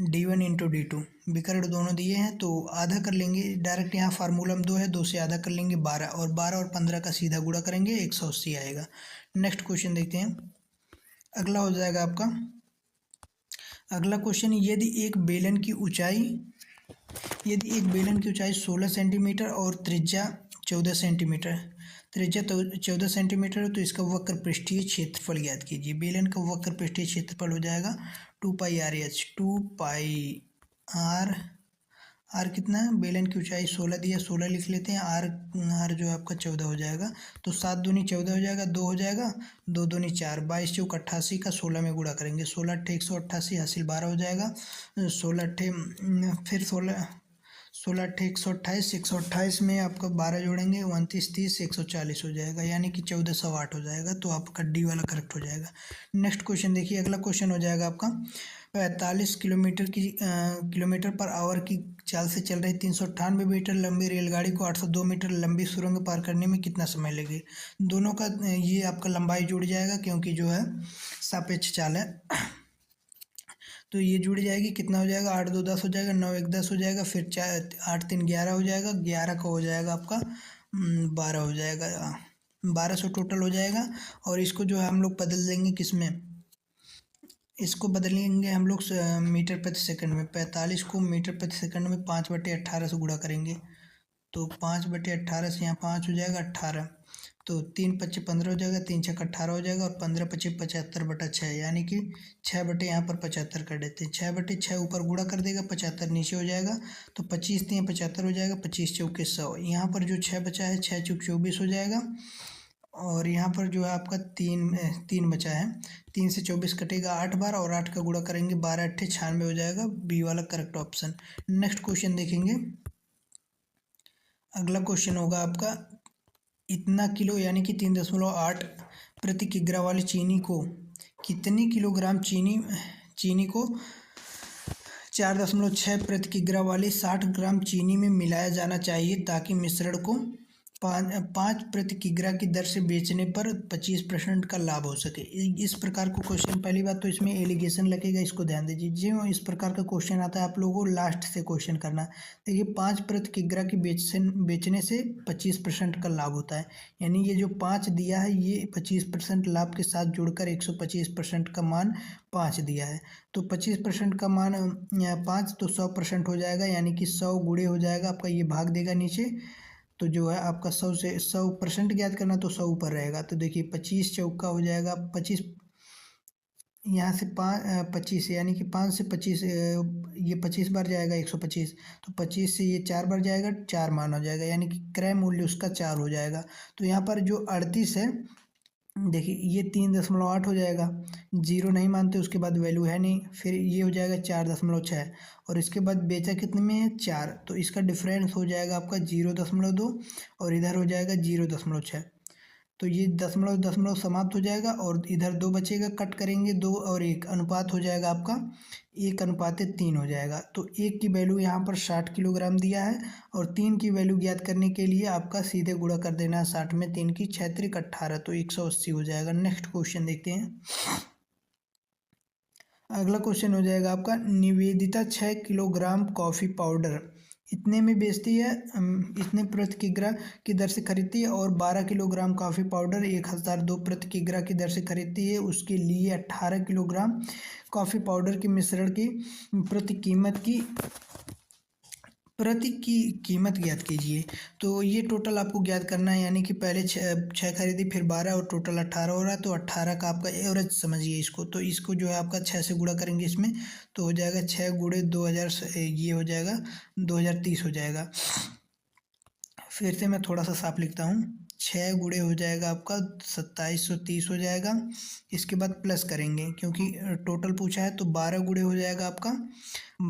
Speaker 1: d1 × d2। विकर्ण दोनों दिए हैं, तो आधा कर लेंगे डायरेक्ट, यहाँ फार्मूला में 2 है, 2 से आधा कर लेंगे 12, और 12 और 15 का सीधा गुणा करेंगे 180 आएगा। नेक्स्ट क्वेश्चन देखते हैं। अगला हो जाएगा आपका, अगला क्वेश्चन, यदि एक बेलन की ऊंचाई 16 सेंटीमीटर और त्रिज्या 14 सेंटीमीटर, त्रिज्या तो 14 सेंटीमीटर है, तो इसका वक्र पृष्ठीय क्षेत्रफल ज्ञात कीजिए। बेलन का वक्र पृष्ठीय क्षेत्रफल हो जाएगा 2πr/h। 2πr, आर कितना है, बेलन की ऊंचाई 16 दिया, 16 लिख लेते हैं। आर जो है आपका 14 हो जाएगा, तो 7 दूनी 14 हो जाएगा, 2 हो जाएगा, 2 दूनी 4, 22 × 88 का 16 में गुणा करेंगे, 16 × 8 = 188, हासिल 12 हो जाएगा। 16 × 8 फिर 16 × 8 = 128, 128 में आपका 12 जोड़ेंगे, 29 30 140 हो जाएगा, यानी कि 1408 हो जाएगा। तो आपका डी वाला करेक्ट हो जाएगा। नेक्स्ट क्वेश्चन देखिए। अगला क्वेश्चन हो जाएगा आपका, 45 किलोमीटर पर आवर की चाल से चल रही 398 मीटर लंबी रेलगाड़ी को 802 मीटर लंबी सुरंग पार करने में कितना समय लगे। दोनों का ये आपका लंबाई जुड़ जाएगा, क्योंकि जो है सापेक्ष चाल है। तो ये जुड़ जाएगी, कितना हो जाएगा, 8 2 10 हो जाएगा, 9 1 10 हो जाएगा, फिर 8 3 11 हो जाएगा, 11 का हो जाएगा आपका 12 हो जाएगा, 1200 टोटल हो जाएगा। और इसको जो है हम लोग बदल देंगे किस में, इसको बदलेंगे हम लोग मीटर प्रति सेकंड में। 45 को मीटर प्रति सेकंड में 5/18 से गुणा करेंगे, तो 5/18 से यहाँ 5 हो जाएगा 18, तो 3×5 = 15 हो जाएगा, 3×6 = 18 हो जाएगा और 15×5 = 75/6, यानी कि 6 बटे यहाँ पर 75 कर देते हैं। 6/6 ऊपर गुणा कर देगा, 75 नीचे हो जाएगा। तो 25×3 = 75 हो जाएगा, 25×4 = 100। यहाँ पर जो 6 बचा है, 6×4 = 24 हो जाएगा। और यहाँ पर जो है आपका तीन बचा है, 3 से 24 कटेगा 8 बार और 8 का गुणा करेंगे, 12×8 = 96 हो जाएगा। बी वाला करेक्ट ऑप्शन। नेक्स्ट क्वेश्चन देखेंगे। अगला क्वेश्चन होगा आपका, इतना किलो यानी कि 3.8 प्रति किग्रा वाली चीनी को कितनी किलोग्राम चीनी को 4.6 प्रति किग्रा वाली 60 ग्राम चीनी में मिलाया जाना चाहिए ताकि मिश्रण को 5 प्रति किग्रा की दर से बेचने पर 25% का लाभ हो सके। इस प्रकार को क्वेश्चन, पहली बात तो इसमें एलिगेशन लगेगा, इसको ध्यान दीजिए। जो इस प्रकार का क्वेश्चन आता है आप लोगों को लास्ट से क्वेश्चन करना है। देखिए 5 प्रति किग्रा की बेचने से 25% का लाभ होता है, यानी ये जो 5 दिया है ये 25% लाभ के साथ जुड़कर 125% का मान 5 दिया है। तो 25% का मान 5 तो 100% हो जाएगा, यानी कि 100 गुणे हो जाएगा आपका, ये भाग देगा नीचे। तो जो है आपका 100 से 100% ज्ञात करना, तो 100 ऊपर रहेगा। तो देखिए 25×4 हो जाएगा 25, यहाँ से 25, यानी कि 5 से 25, ये 25 बार जाएगा 125। तो 25 से ये 4 बार जाएगा, 4 मान हो जाएगा, यानी कि क्रय मूल्य उसका 4 हो जाएगा। तो यहाँ पर जो 38 है, देखिए ये 3.8 हो जाएगा, जीरो नहीं मानते, उसके बाद वैल्यू है नहीं, फिर ये हो जाएगा 4.6 और इसके बाद बेचा कितने में है 4, तो इसका डिफरेंस हो जाएगा आपका 0.2 और इधर हो जाएगा 0.6। तो ये दशमलव दशमलव समाप्त हो जाएगा और इधर 2 बचेगा, कट करेंगे 2 और 1, अनुपात हो जाएगा आपका 1:3 हो जाएगा। तो 1 की वैल्यू यहाँ पर 60 किलोग्राम दिया है और 3 की वैल्यू ज्ञात करने के लिए आपका सीधे गुणा कर देना है 60 में 3 की, 6×3 = 18, तो 180 हो जाएगा। नेक्स्ट क्वेश्चन देखते हैं। अगला क्वेश्चन हो जाएगा आपका, निवेदिता 6 किलोग्राम कॉफ़ी पाउडर इतने में बेचती है, इतने प्रति किग्रा की दर से खरीदती है, और 12 किलोग्राम कॉफ़ी पाउडर 1002 प्रति किग्रा की दर से खरीदती है। उसके लिए 18 किलोग्राम कॉफ़ी पाउडर के मिश्रण की प्रति कीमत ज्ञात कीजिए। तो ये टोटल आपको ज्ञात करना है, यानी कि पहले छः खरीदी, फिर 12 और टोटल 18 हो रहा है। तो 18 का आपका एवरेज समझिए इसको। तो इसको जो है आपका 6 से गुणा करेंगे इसमें, तो हो जाएगा 6 गुणे 2000, ये हो जाएगा 2030 हो जाएगा। फिर से मैं थोड़ा सा साफ लिखता हूँ, 6 गुणे हो जाएगा आपका 2730 हो जाएगा। इसके बाद प्लस करेंगे क्योंकि टोटल पूछा है, तो 12 गुणे हो जाएगा आपका,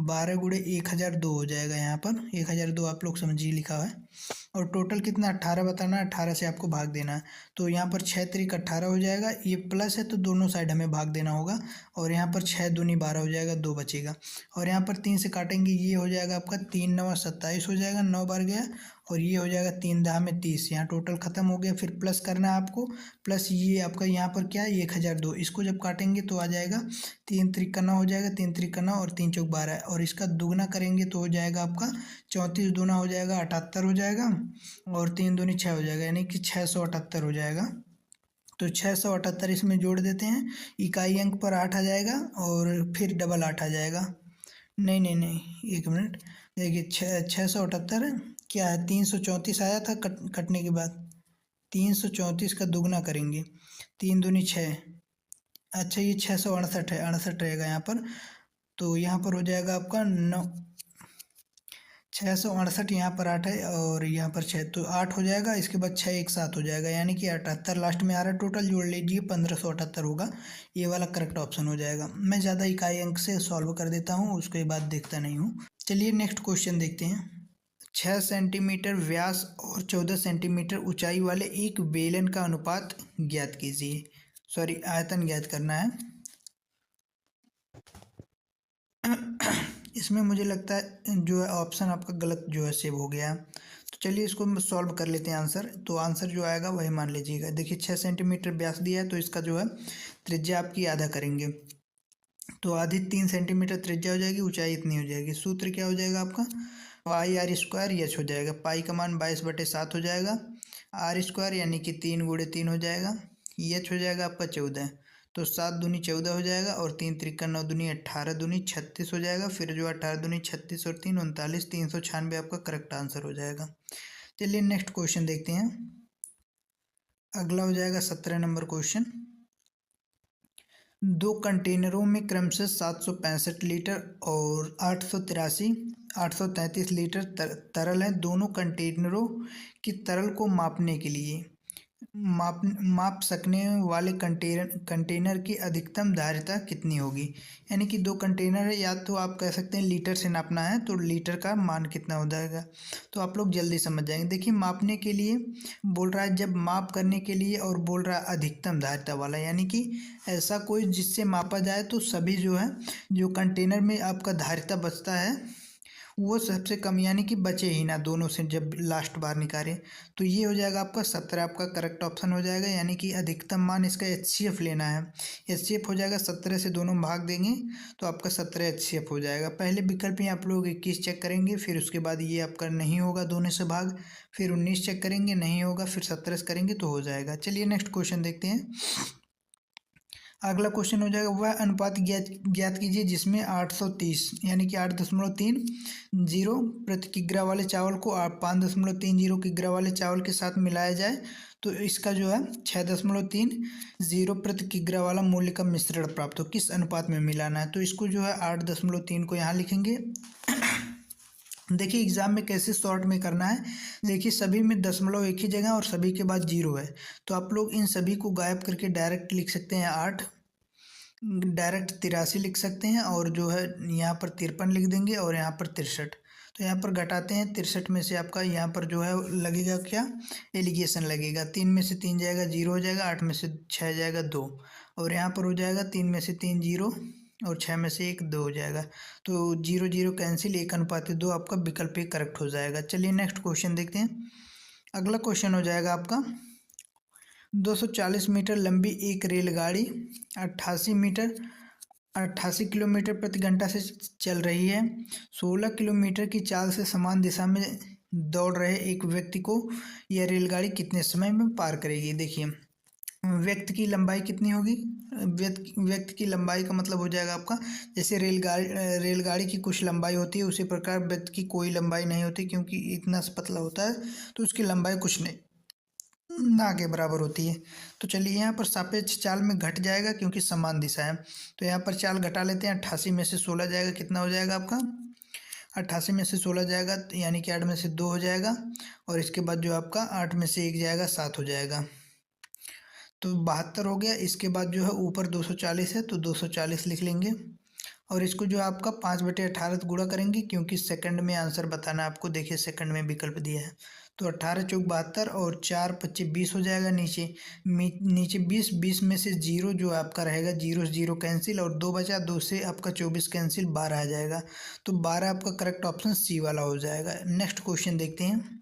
Speaker 1: 12 गुणे 1002 हो जाएगा। यहाँ पर 1002 आप लोग समझिए लिखा है, और टोटल कितना 18 बताना है, 18 से आपको भाग देना है। तो यहाँ पर 6×3 = 18 हो जाएगा, ये प्लस है तो दोनों साइड हमें भाग देना होगा। और यहाँ पर 6×2 = 12 हो जाएगा, 2 बचेगा। और यहाँ पर 3 से काटेंगे, ये हो जाएगा आपका 3×9 = 27 हो जाएगा, 9 बार गया। और ये हो जाएगा 3×10 = 30, यहाँ टोटल खत्म हो गया। फिर प्लस करना है आपको, प्लस ये आपका यहाँ पर क्या है 1002, इसको जब काटेंगे तो आ जाएगा 3×3 = 9 हो जाएगा, 3×3 = 9 और 3×4 = 12 है। और इसका दुगना करेंगे तो हो जाएगा आपका 34 दूना हो जाएगा 78 हो जाएगा, और 3 दूनी 6 हो जाएगा, यानी कि 678 हो जाएगा। तो 678 इसमें जोड़ देते हैं, इकाई अंक पर 8 आ जाएगा और फिर डबल 8 आ जाएगा। नहीं नहीं नहीं, एक मिनट, देखिए 678 क्या है, 334 आया था कटने के बाद, 334 का दुगना करेंगे, 3×2 = 6, अच्छा ये 668 है, 68 रहेगा यहाँ पर। तो यहाँ पर हो जाएगा आपका 9, 668 यहाँ पर 8 है और यहाँ पर 6, तो 8 हो जाएगा। इसके बाद 6 एक साथ हो जाएगा, यानी कि 78 लास्ट में आ रहा है, टोटल जोड़ लीजिए 1578 होगा। ये वाला करेक्ट ऑप्शन हो जाएगा। मैं ज़्यादा इकाई अंक से सॉल्व कर देता हूँ, उसके बाद देखता नहीं हूँ। चलिए नेक्स्ट क्वेश्चन देखते हैं। 6 सेंटीमीटर व्यास और 14 सेंटीमीटर ऊंचाई वाले एक बेलन का अनुपात ज्ञात कीजिए, सॉरी आयतन ज्ञात करना है। इसमें मुझे लगता है जो है ऑप्शन आपका गलत जो है सेव हो गया। तो चलिए इसको हम सॉल्व कर लेते हैं आंसर। तो आंसर जो आएगा वही मान लीजिएगा। देखिए 6 सेंटीमीटर व्यास दिया है, तो इसका जो है त्रिज्या आपकी आधा करेंगे, तो आधी 3 सेंटीमीटर त्रिज्या हो जाएगी, ऊंचाई इतनी हो जाएगी। सूत्र क्या हो जाएगा आपका, πr² एच हो जाएगा, पाई का मान 22/7 हो जाएगा, r² यानी कि 3×3 हो जाएगा, एच हो जाएगा आपका 14, तो 7×2 = 14 हो जाएगा, और 3×3 = 9×2 = 18×2 = 36 हो जाएगा। फिर जो 18×2 = 36 और 3 39, 396 आपका करेक्ट आंसर हो जाएगा। चलिए नेक्स्ट क्वेश्चन देखते हैं। अगला हो जाएगा 17 नंबर क्वेश्चन। दो कंटेनरों में क्रमशः 765 लीटर और 833 लीटर तरल है। दोनों कंटेनरों की तरल को मापने के लिए माप सकने वाले कंटेनर की अधिकतम धारिता कितनी होगी। यानी कि दो कंटेनर है, या तो आप कह सकते हैं लीटर से नापना है तो लीटर का मान कितना हो जाएगा, तो आप लोग जल्दी समझ जाएंगे। देखिए मापने के लिए बोल रहा है, जब माप करने के लिए और बोल रहा है अधिकतम धारिता वाला, यानी कि ऐसा कोई जिससे मापा जाए तो सभी जो है जो कंटेनर में आपका धारिता बचता है वो सबसे कम, यानी कि बचे ही ना दोनों से जब लास्ट बार निकालें। तो ये हो जाएगा आपका 17 आपका करेक्ट ऑप्शन हो जाएगा, यानी कि अधिकतम मान इसका HCF लेना है। HCF हो जाएगा 17 से दोनों भाग देंगे तो आपका 17 HCF हो जाएगा। पहले विकल्प में आप लोग 21 चेक करेंगे, फिर उसके बाद ये आपका नहीं होगा दोनों से भाग, फिर 19 चेक करेंगे नहीं होगा, फिर 17 से करेंगे तो हो जाएगा। चलिए नेक्स्ट क्वेश्चन देखते हैं। अगला क्वेश्चन हो जाएगा, वह अनुपात ज्ञात कीजिए जिसमें 830 यानी कि 8.30 प्रति किग्रा वाले चावल को 5.30 किग्रा वाले चावल के साथ मिलाया जाए तो इसका जो है 6.30 प्रति किग्रा वाला मूल्य का मिश्रण प्राप्त हो। किस अनुपात में मिलाना है, तो इसको जो है 8.3 को यहाँ लिखेंगे। देखिए एग्जाम में कैसे शॉर्ट में करना है, देखिए सभी में दशमलव एक ही जगह और सभी के बाद 0 है, तो आप लोग इन सभी को गायब करके डायरेक्ट लिख सकते हैं 8, डायरेक्ट 83 लिख सकते हैं, और जो है यहाँ पर 53 लिख देंगे और यहाँ पर 63। तो यहाँ पर घटाते हैं 63 में से आपका यहाँ पर जो है लगेगा क्या, एलिगेशन लगेगा। 3 में से 3 जाएगा 0 हो जाएगा, 8 में से 6 जाएगा 2, और यहाँ पर हो जाएगा 3 में से 3 0 और 6 में से 1 2 हो जाएगा। तो 0 0 कैंसिल, 1:2 आपका विकल्प एक करेक्ट हो जाएगा। चलिए नेक्स्ट क्वेश्चन देखते हैं। अगला क्वेश्चन हो जाएगा आपका 240 मीटर लंबी एक रेलगाड़ी 88 किलोमीटर प्रति घंटा से चल रही है। 16 किलोमीटर की चाल से समान दिशा में दौड़ रहे एक व्यक्ति को यह रेलगाड़ी कितने समय में पार करेगी। देखिए व्यक्ति की लंबाई कितनी होगी, व्यक्ति की लंबाई का मतलब हो जाएगा आपका, जैसे रेलगाड़ी की कुछ लंबाई होती है उसी प्रकार व्यक्ति की कोई लंबाई नहीं होती, क्योंकि इतना पतला होता है तो उसकी लंबाई कुछ नहीं ना के बराबर होती है। तो चलिए यहाँ पर सापेक्ष चाल में घट जाएगा क्योंकि समान दिशा है, तो यहाँ पर चाल घटा लेते हैं। 88 में से 16 जाएगा, कितना हो जाएगा आपका 88 में से 16 जाएगा यानी कि 8 में से 2 हो जाएगा, और इसके बाद जो आपका 8 में से 1 जाएगा 7 हो जाएगा, तो 72 हो गया। इसके बाद जो है ऊपर 240 है तो 240 लिख लेंगे, और इसको जो आपका 5/18 गुणा करेंगे क्योंकि सेकंड में आंसर बताना है आपको। देखिए सेकंड में विकल्प दिया है, तो 18 चौक 72 और 4 25 20 हो जाएगा। नीचे 20 में से 0 जो आपका रहेगा 0 0 कैंसिल, और 2 बचा, 2 से आपका 24 कैंसिल, 12 आ जाएगा। तो 12 आपका करेक्ट ऑप्शन सी वाला हो जाएगा। नेक्स्ट क्वेश्चन देखते हैं।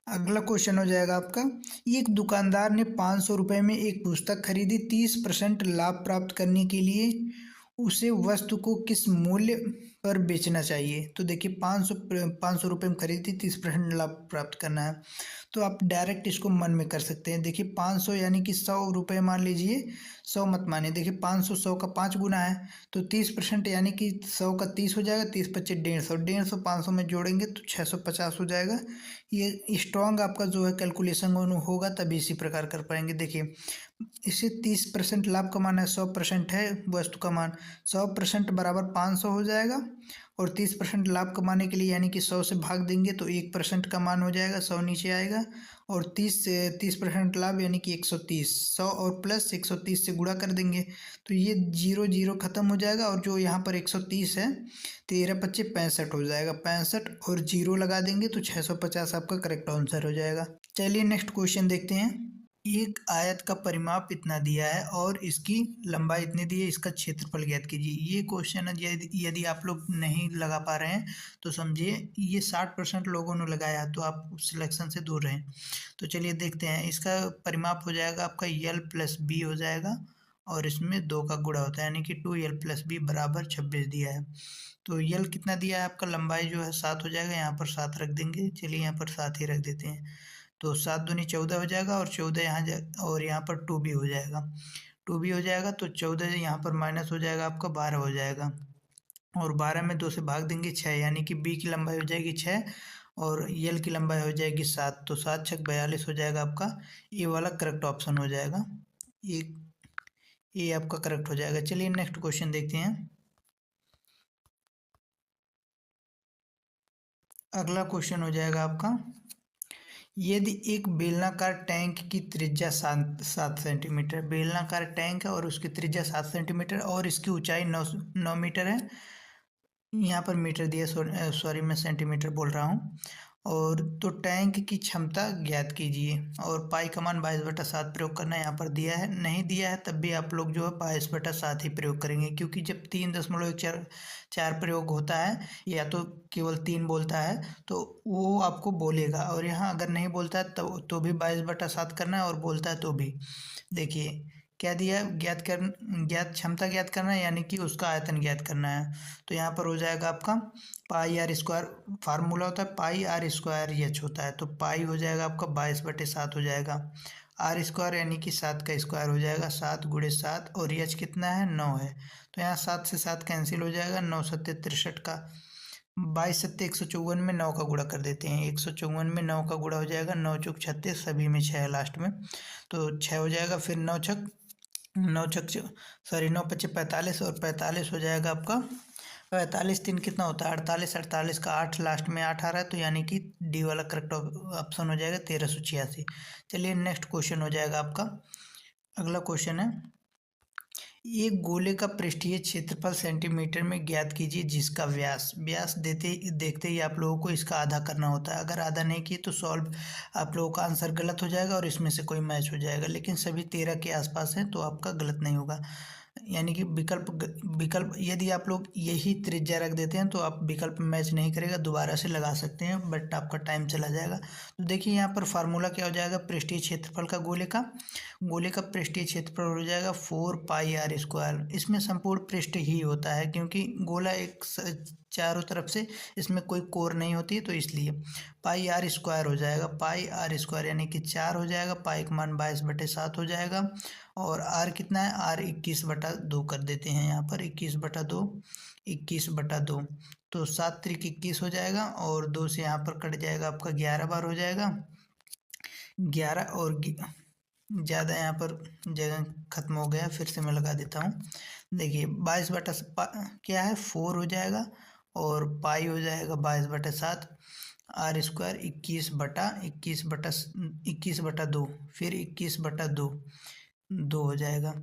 Speaker 1: अगला क्वेश्चन हो जाएगा आपका, एक दुकानदार ने 500 रुपये में एक पुस्तक खरीदी। 30% लाभ प्राप्त करने के लिए उसे वस्तु को किस मूल्य पर बेचना चाहिए। तो देखिए 500 रुपये में खरीदी, 30% लाभ प्राप्त करना है, तो आप डायरेक्ट इसको मन में कर सकते हैं। देखिए 500 यानी कि 100 रुपये मान लीजिए, 100 मत मानिए। देखिए 500 100 का 5 गुना है, तो 30% यानी कि 100 का 30 हो जाएगा, 30 25 150, 150 500 में जोड़ेंगे तो 650 हो जाएगा। ये स्ट्रॉन्ग आपका जो है कैलकुलेशन होगा तभी इसी प्रकार कर पाएंगे। देखिए इसे 30% लाभ कमाना है, 100% है वस्तु का मान, 100% बराबर 500 हो जाएगा, और 30% लाभ कमाने के लिए यानी कि 100 से भाग देंगे तो 1% का मान हो जाएगा, 100 नीचे आएगा, और 30% लाभ यानी कि 130, 100 और प्लस 130 से गुणा कर देंगे तो ये 0 0 खत्म हो जाएगा, और जो यहाँ पर 130 है 13 25 65 हो जाएगा, 65 और 0 लगा देंगे तो 650 आपका करेक्ट आंसर हो जाएगा। चलिए नेक्स्ट क्वेश्चन देखते हैं। एक आयत का परिमाप इतना दिया है और इसकी लंबाई इतनी दी है, इसका क्षेत्रफल ज्ञात कीजिए। ये क्वेश्चन यदि आप लोग नहीं लगा पा रहे हैं तो समझिए ये 60% लोगों ने लगाया, तो आप सिलेक्शन से दूर रहें। तो चलिए देखते हैं, इसका परिमाप हो जाएगा आपका L+B हो जाएगा, और इसमें 2 का गुणा होता है यानी कि 2L+B बराबर 26 दिया है। तो यल कितना दिया है आपका, लंबाई जो है 7 हो जाएगा, यहाँ पर 7 रख देंगे। चलिए यहाँ पर 7 ही रख देते हैं, तो 7 दूनी 14 हो जाएगा, और 14 यहाँ और यहाँ पर 2B हो जाएगा, 2B हो जाएगा, तो 14 यहाँ पर माइनस हो जाएगा आपका 12 हो जाएगा, और 12 में 2 से भाग देंगे 6, यानी कि B की लंबाई हो जाएगी 6, और यल की लंबाई हो जाएगी 7, तो 7×6 = 42 हो जाएगा आपका। ये वाला करेक्ट ऑप्शन हो जाएगा। ये ये आपका करेक्ट हो जाएगा। चलिए नेक्स्ट क्वेश्चन देखते हैं। अगला क्वेश्चन हो जाएगा आपका, यदि एक बेलनाकार टैंक की त्रिज्या 7 सेंटीमीटर, बेलनाकार टैंक है और उसकी त्रिज्या 7 सेंटीमीटर और इसकी ऊंचाई 9 मीटर है। यहाँ पर मीटर दिया, सॉरी मैं सेंटीमीटर बोल रहा हूँ। और तो टैंक की क्षमता ज्ञात कीजिए और पाई का मान 22/7 प्रयोग करना यहाँ पर दिया है। नहीं दिया है तब भी आप लोग जो है 22/7 ही प्रयोग करेंगे, क्योंकि जब 3.4 प्रयोग होता है या तो केवल 3 बोलता है तो वो आपको बोलेगा, और यहाँ अगर नहीं बोलता है तो भी 22/7 करना है, और बोलता है तो भी। देखिए क्या दिया है, ज्ञात क्षमता ज्ञात करना है, यानी कि उसका आयतन ज्ञात करना है। तो यहाँ पर हो जाएगा आपका पाई आर स्क्वायर, फार्मूला होता है पाई आर स्क्वायर एच होता है, तो पाई हो जाएगा आपका 22/7 हो जाएगा। आर स्क्वायर यानी कि 7 का स्क्वायर हो जाएगा, 7 × 7, और एच कितना है, 9 है। तो यहाँ 7 से 7 कैंसिल हो जाएगा, 9×7 = 63 का 22×7 = 154 में 9 का गुणा कर देते हैं। 154 में 9 का गुणा हो जाएगा, 9×4 = 36, सभी में 6 है लास्ट में, तो 6 हो जाएगा। फिर 9×5 = 45, और 45 हो जाएगा आपका। 45×3 कितना होता है, 48, 48 का 8 लास्ट में 8 आ रहा है, तो यानी कि डी वाला करेक्ट ऑप्शन हो जाएगा 1386। चलिए नेक्स्ट क्वेश्चन हो जाएगा आपका। अगला क्वेश्चन है, एक गोले का पृष्ठीय क्षेत्रफल सेंटीमीटर में ज्ञात कीजिए जिसका व्यास देखते ही आप लोगों को इसका आधा करना होता है। अगर आधा नहीं किए तो सॉल्व आप लोगों का आंसर गलत हो जाएगा और इसमें से कोई मैच हो जाएगा, लेकिन सभी 13 के आसपास हैं तो आपका गलत नहीं होगा। यानी कि विकल्प यदि आप लोग यही त्रिज्या रख देते हैं तो आप विकल्प मैच नहीं करेगा, दोबारा से लगा सकते हैं बट आपका टाइम चला जाएगा। तो देखिए यहाँ पर फार्मूला क्या हो जाएगा, पृष्ठीय क्षेत्रफल का गोले का पृष्ठीय क्षेत्रफल हो जाएगा 4πr²। इसमें संपूर्ण पृष्ठ ही होता है क्योंकि गोला एक चारों तरफ से, इसमें कोई कोर नहीं होती है, तो इसलिए πr² हो जाएगा। πr² यानी कि 4 हो जाएगा, पाई का मान 22/7 हो जाएगा। और r कितना है, r 21/2 कर देते हैं यहाँ पर, 21/2 तो 7×3 = 21 हो जाएगा, और 2 से यहाँ पर कट जाएगा आपका 11 बार हो जाएगा। 11 और ज़्यादा यहाँ पर जगह खत्म हो गया, फिर से मैं लगा देता हूँ। देखिए 22 क्या है, 4 हो जाएगा, और पाई हो जाएगा 22/7, r² 21/2, फिर 21/2 हो जाएगा,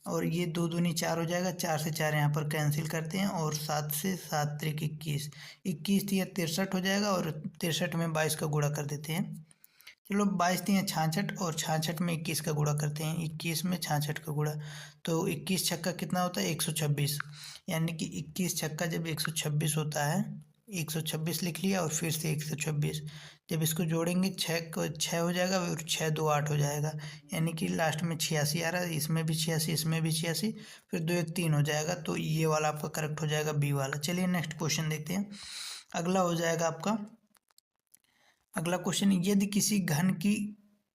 Speaker 1: और ये 2 दूनी 4 हो जाएगा, 4 से 4 यहाँ पर कैंसिल करते हैं, और 7 से 7×3 = 21, 21 × 63 हो जाएगा, और 63 में 22 का गुणा कर देते हैं। चलो 22×3 = 66, और 66 में 21 का गुणा करते हैं, 21 में 66 का गुणा, तो 21×6 कितना होता है, 126। यानी कि 21×6 जब 126 होता है, 126 लिख लिया और फिर से 126, जब इसको जोड़ेंगे 6 हो जाएगा, और 6 2 8 हो जाएगा, यानी कि लास्ट में 86 आ रहा है, इसमें भी 86, इसमें भी 86, फिर 2 1 3 हो जाएगा, तो ये वाला आपका करेक्ट हो जाएगा, बी वाला। चलिए नेक्स्ट क्वेश्चन देखते हैं। अगला हो जाएगा आपका, अगला क्वेश्चन, यदि किसी घन की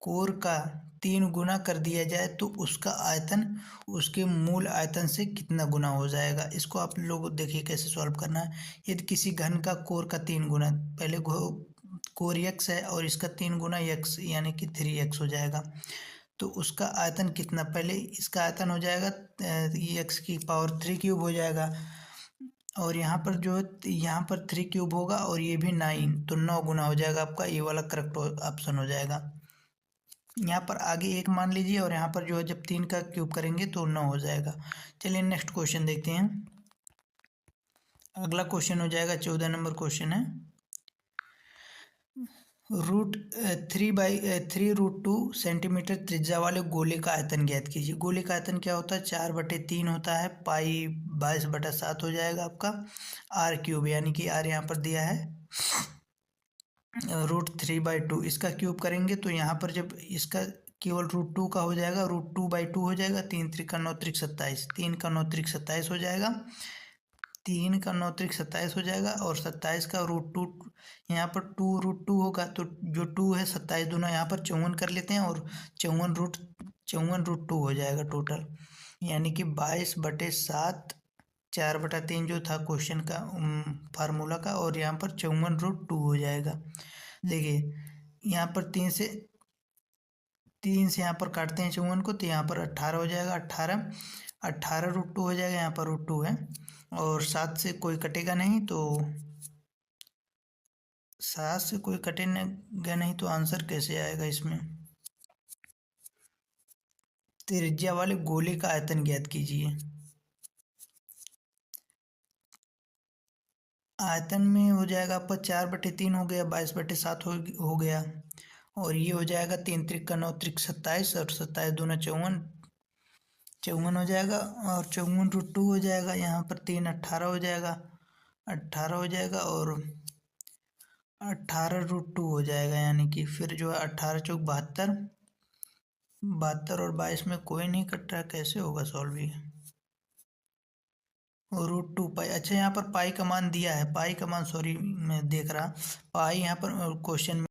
Speaker 1: कोर का 3 गुना कर दिया जाए तो उसका आयतन उसके मूल आयतन से कितना गुना हो जाएगा। इसको आप लोग देखिए कैसे सॉल्व करना है। यदि किसी घन का कोर का 3 गुना, पहले कोर x है और इसका 3 गुना x यानी कि 3x हो जाएगा, तो उसका आयतन कितना, पहले इसका आयतन हो जाएगा x³ हो जाएगा, और यहाँ पर जो यहाँ पर 3³ होगा, और ये भी 9, तो 9 गुना हो जाएगा आपका, ये वाला करेक्ट ऑप्शन हो जाएगा। यहाँ पर आगे 1 मान लीजिए, और यहाँ पर जो है जब 3 का क्यूब करेंगे तो 9 हो जाएगा। चलिए नेक्स्ट क्वेश्चन देखते हैं। अगला क्वेश्चन हो जाएगा 14 नंबर क्वेश्चन है, √3/3 सेंटीमीटर त्रिज्या वाले गोले का आयतन ज्ञात कीजिए। गोले का आयतन क्या होता है, 4/3 होता है, पाई 22/7 हो जाएगा आपका, r³ यानी कि r यहाँ पर दिया है √3/2, इसका क्यूब करेंगे तो यहाँ पर जब इसका केवल √2 का हो जाएगा, √2/2 हो जाएगा, 3 × 3 = 9 × 27, 3 का 9 × 27 हो जाएगा, 3 का 9 × 27 हो जाएगा, और 27 का √2, यहाँ पर 2√2 होगा, तो जो 2 है 27 दोनों यहाँ पर 54 कर लेते हैं, और 54√2 हो जाएगा टोटल, यानी कि 22/7 4/3 जो था क्वेश्चन का फार्मूला का, और यहाँ पर 54√2 हो जाएगा। देखिए यहाँ पर 3 से यहाँ पर काटते हैं 54 को, तो यहाँ पर 18 हो जाएगा। 18√2 हो जाएगा, यहाँ पर √2 है, और 7 से कोई कटेगा नहीं, तो 7 से कोई कटेगा नहीं, तो आंसर कैसे आएगा इसमें। त्रिज्या वाले गोले का आयतन ज्ञात कीजिए। आयतन में हो जाएगा आपका 4/3 हो गया, 22/7 हो गया, और ये हो जाएगा 3 त्रिक 9 त्रिक 27, और 27 दूना 54, 54 हो जाएगा, और 54√2 हो जाएगा। यहाँ पर 3 18 हो जाएगा, 18 हो जाएगा, और 18√2 हो जाएगा, यानी कि फिर जो है 18 चौक 72, 72 और 22 में कोई नहीं कट रहा, कैसे होगा सॉल्व ये। और √2 पाई, अच्छा यहाँ पर पाई का मान दिया है, पाई का मान, सॉरी मैं देख रहा, पाई यहाँ पर क्वेश्चन में